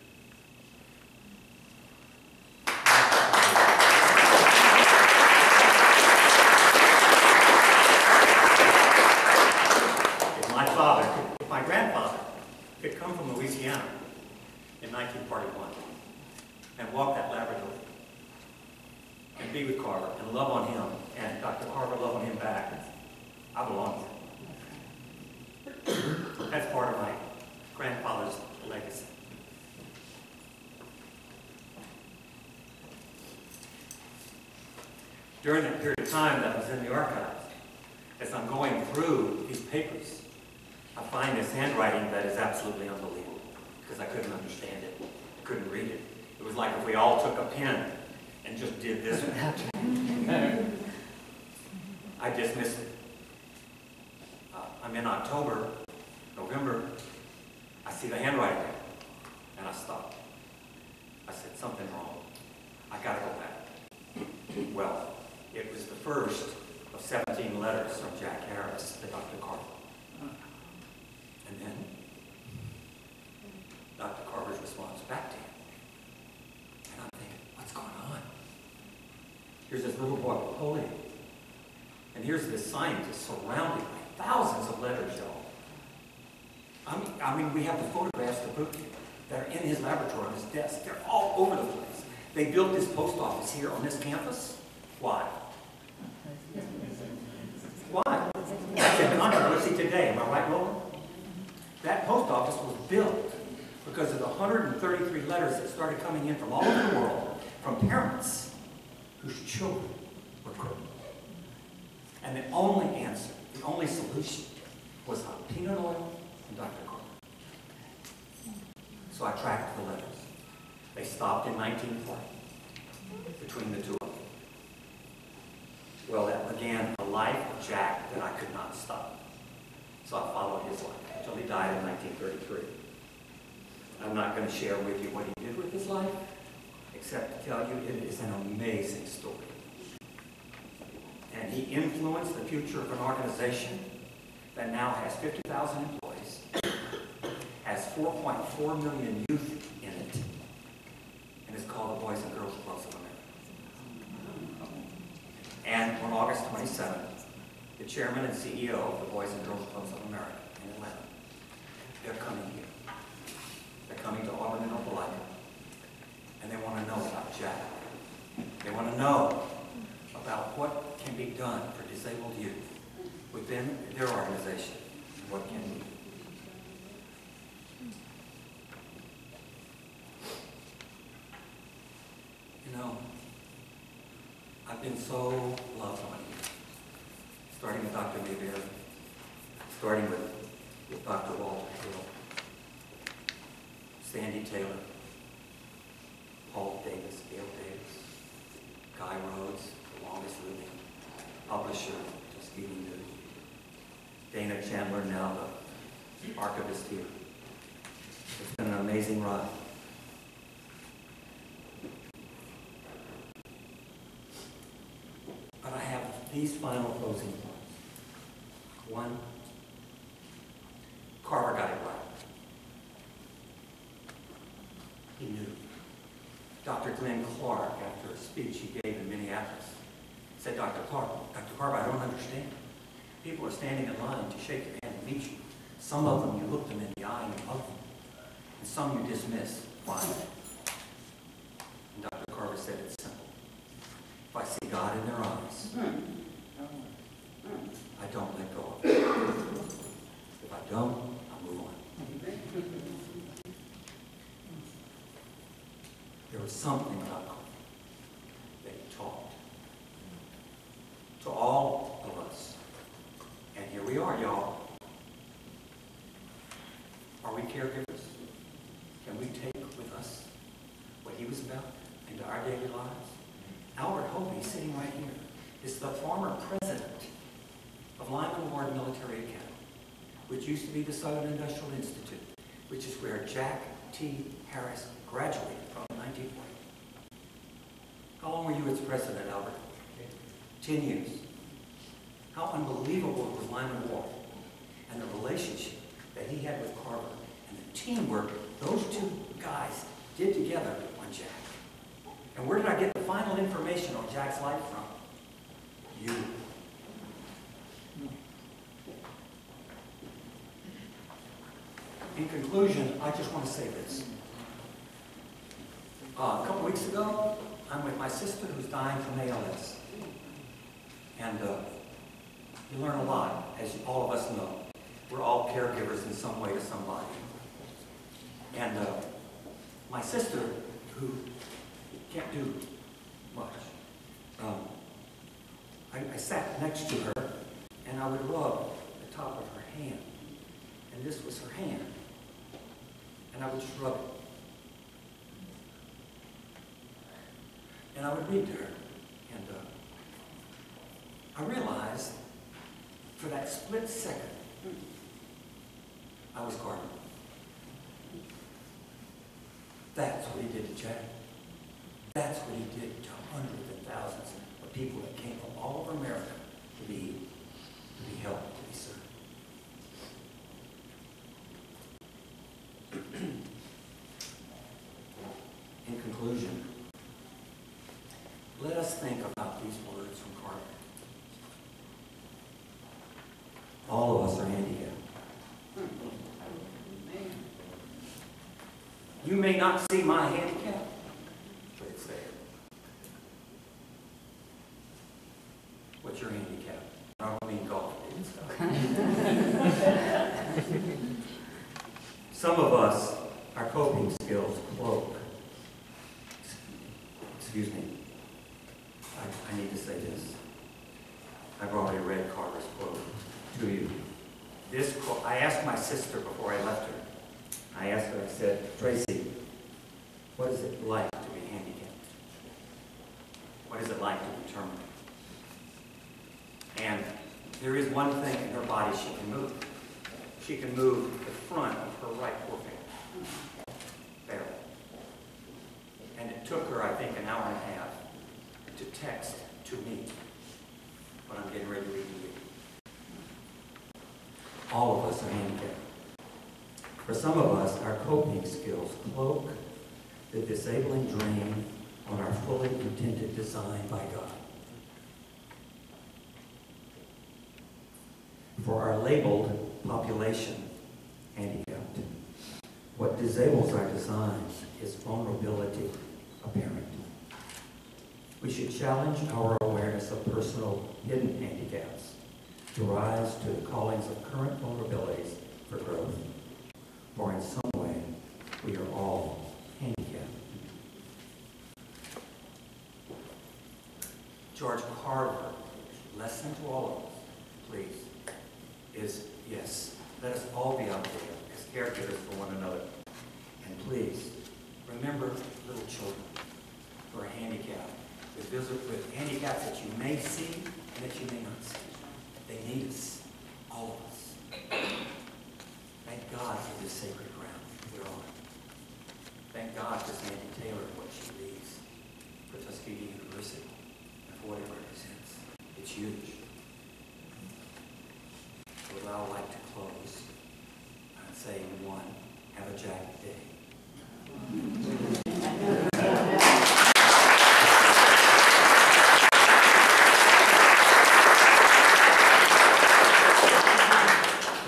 If my grandfather could come from Louisiana in 1941 and walk that Labrador and be with Carver and love on him, and Dr. Carver love on him back, I belong here. That's part of my grandfather's legacy. During that period of time that I was in the archives, as I'm going through these papers, I find this handwriting that is absolutely unbelievable because I couldn't understand it. I couldn't read it. It was like if we all took a pen and just did this. I dismissed it. I'm in October, November. I see the handwriting and I stopped. I said, something wrong. I got to go back. Well, it was the first of 17 letters from Jack Harris to Dr. Carver. And then Dr. Carver's response back to him. And I'm thinking, what's going on? Here's this little boy holding him. And here's this scientist surrounded by thousands of letters, y'all. I mean, we have the photographs to prove that are in his laboratory on his desk. They're all over the place. They built this post office here on this campus. Why? Why? That's in controversy today. Am I right, Roland? That post office was built because of the 133 letters that started coming in from all over the world from parents whose children were criminals. And the only answer, the only solution was on peanut oil and Dr. Carver. So I tracked the letters. They stopped in 1940 between the two of them. Well, that began a life of Jack that I could not stop. So I followed his life until he died in 1933. I'm not going to share with you what he did with his life, except to tell you it is an amazing story. And he influenced the future of an organization that now has 50,000 employees, has has 4.4 million youth in it, and is called the Boys and Girls Clubs of America. And on August 27th, the chairman and CEO of the Boys and Girls Clubs of America in Atlanta, they're coming here. They're coming to Auburn and Opelika, and they want to know about Jack. They want to know about what can be done for disabled youth within their organization. What can we do? You know, I've been so loved on you, starting with Dr. Mayberry, starting with Dr. Walter Hill, Sandy Taylor, Paul Davis, Gail Davis, Guy Rhodes, the longest living publisher, Tuskegee News, Dana Chandler, now the archivist here. It's been an amazing ride. But I have these final closing thoughts. One, Carver got it right. He knew. Dr. Glenn Clark, after a speech he gave in Minneapolis, said, Dr. Carver, I don't understand. People are standing in line to shake your hand and meet you. Some of them, you look them in the eye and you love them. And some you dismiss. Why? And Dr. Carver said it's simple. If I see God in their eyes, I don't let go of it. If I don't, I move on. There was something about Carver that he taught to all of us. And here we are, y'all. Are we caregivers? Can we take with us what he was about into our daily lives? Albert Hovey, sitting right here, is the former president of Lyman Ward Military Academy, which used to be the Southern Industrial Institute, which is where Jack T. Harris graduated from in 1940. How long were you its president, Albert? 10 years. How unbelievable was Lyman Ward and the relationship that he had with Carver and the teamwork those two guys did together on Jack. And where did I get the final information on Jack's life from? You. In conclusion, I just want to say this. A couple weeks ago, I'm with my sister who's dying from ALS. And you learn a lot, as all of us know. We're all caregivers in some way to somebody. And my sister, who can't do much, I sat next to her, and I would rub the top of her hand. And this was her hand. And I would just rub it. And I would read to her. And I realized, for that split second, I was Carver. That's what he did to Jack. That's what he did to hundreds and thousands of people that came from all over America to be helped, to be served. In conclusion, let us think about these words from Carver. All of us are handicapped. You may not see my handicap, but it's there. What's your handicap? I don't mean golf. Some of us, our coping skills cloak. Excuse me. I need to say this. I've already read Carver's quote to you. This quote, I asked my sister before I left her. I asked her, I said, Tracy, what is it like to be handicapped? What is it like to be terminal? And there is one thing in her body she can move. She can move the front of her right forefinger. Barely. And it took her, I think, an hour and a half to text to me what I'm getting ready to read to you. All of us are handicapped. For some of us, our coping skills cloak the disabling drain on our fully intended design by God. For our labeled population, handicapped, what disables our designs is vulnerability apparent. We should challenge our awareness of personal hidden handicaps to rise to the callings of current vulnerabilities for growth. For in some way, we are all handicapped. George Carver, lesson to all of us, please, is yes, let us all be out there as caregivers for one another. And please, remember little children who are handicapped, with handicaps that you may see and that you may not see. They need us, all of us. Thank God for this sacred ground we're on. Thank God for Sandy Taylor and what she leads for Tuskegee University and for what it represents. It's huge. So I would like to close and say, one, have a Jack day.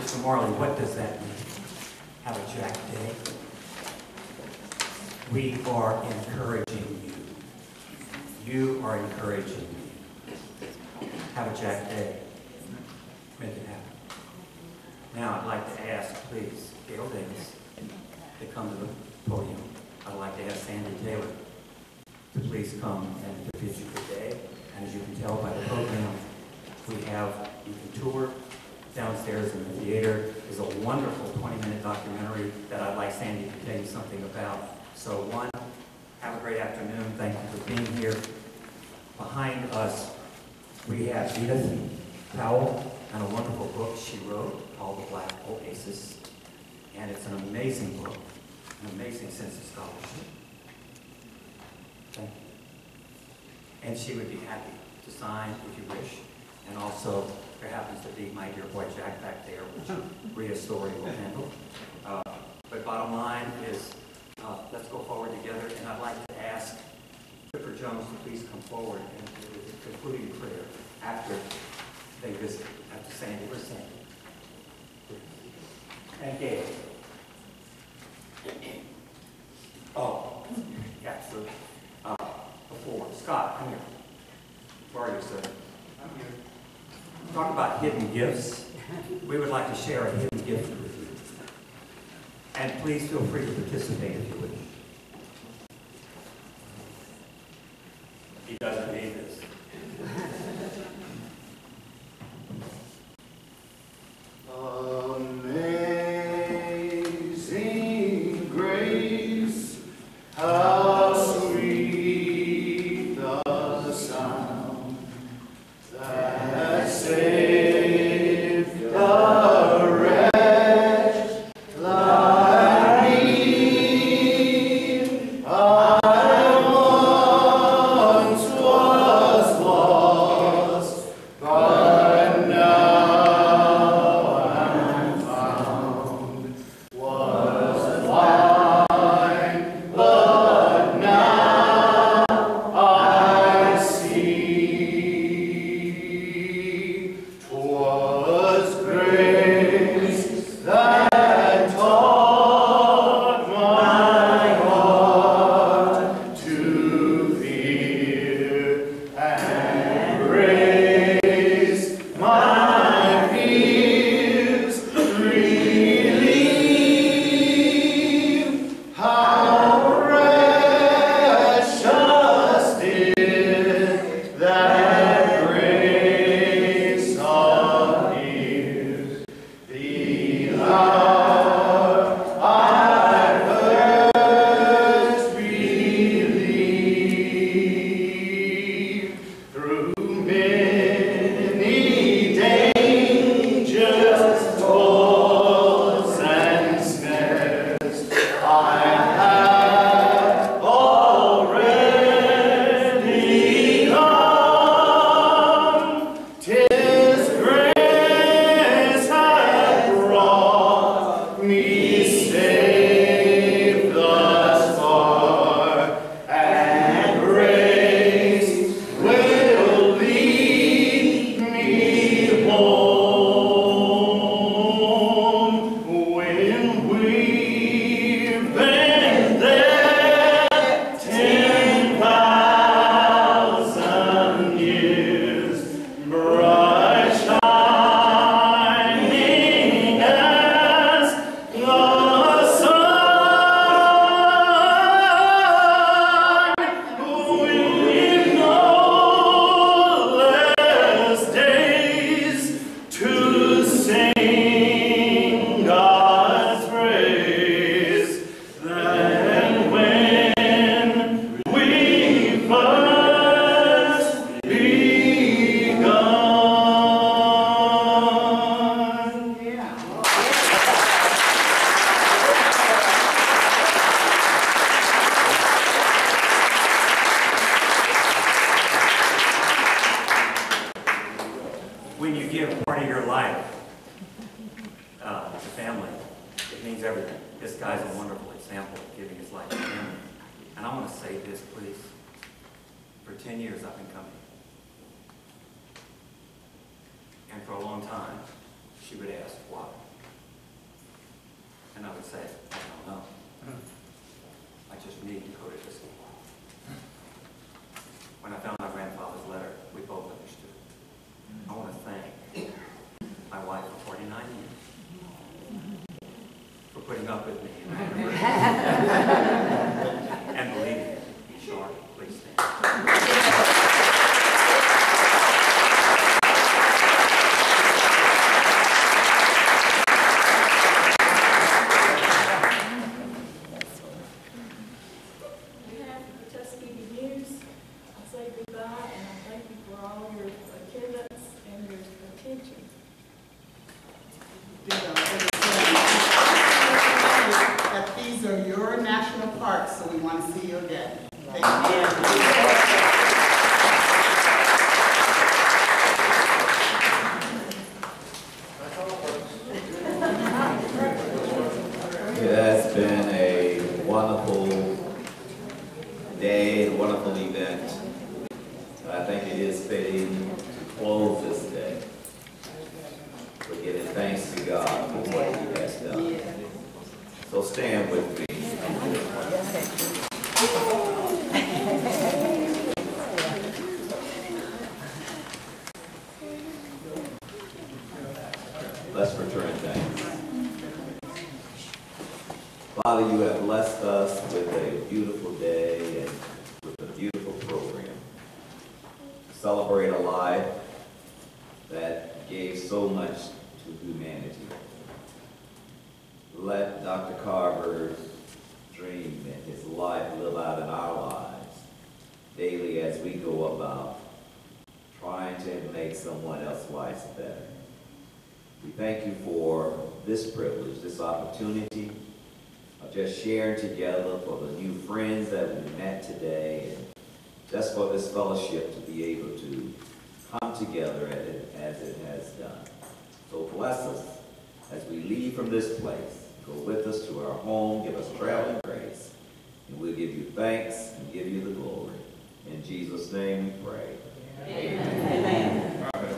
Mr. Morley, what does that mean? Have a Jack day? We are encouraging you. You are encouraging me. Have a Jack day. Make it happen. Now I'd like to ask, please, Gail Davis to come to the podium. I'd like to ask Sandy Taylor to please come and to bid you good day. And as you can tell by the program, we have, you can tour downstairs in the theater. Is a wonderful 20-minute documentary that I'd like Sandy to tell you something about. So one, have a great afternoon. Thank you for being here. Behind us, we have Edith Powell and a wonderful book she wrote called The Black Oasis. And it's an amazing book, an amazing sense of scholarship. Thank you. And she would be happy to sign if you wish. And also, there happens to be my dear boy Jack back there, which Rhea Story will handle. But bottom line is, let's go forward together. And I'd like to ask Clifford Jones to please come forward and do the concluding prayer after they visit, after Sandy. Where's Sandy? And Gail. Oh, yeah, absolutely. Before, Scott, come here. Where are you, sir? I'm here. Talk about hidden gifts. We would like to share a hidden gift with you. And please feel free to participate if you wish. He doesn't need this.
Amazing grace, how sweet the sound that saved a wretch like me.
10 years I've been coming. And for a long time, she would ask why. And I would say, I don't know. I just need to go to this school. When I found my grandfather's letter, we both understood. I want to thank my wife for 49 years for putting up with me. And believe me, Sean, please stand.
That these are your national parks, so we want to see you again. Thank you.
It has been a wonderful day, a wonderful event. I think it is fitting to close this day with giving thanks to God for what He has done. So stand with me. Let's return thanks. Father, you have blessed us with a beautiful day and with a beautiful program to celebrate a life that gave so much to humanity. Let Dr. Carver's dream and his life live out in our lives daily as we go about trying to make someone else's life better. We thank you for this privilege, this opportunity of just sharing together, for the new friends that we met today, and just for this fellowship to be able to come together as it has done. So bless us as we leave from this place. Go with us to our home, give us traveling grace, and we'll give you thanks and give you the glory. In Jesus' name we pray. Amen. Amen.
Right.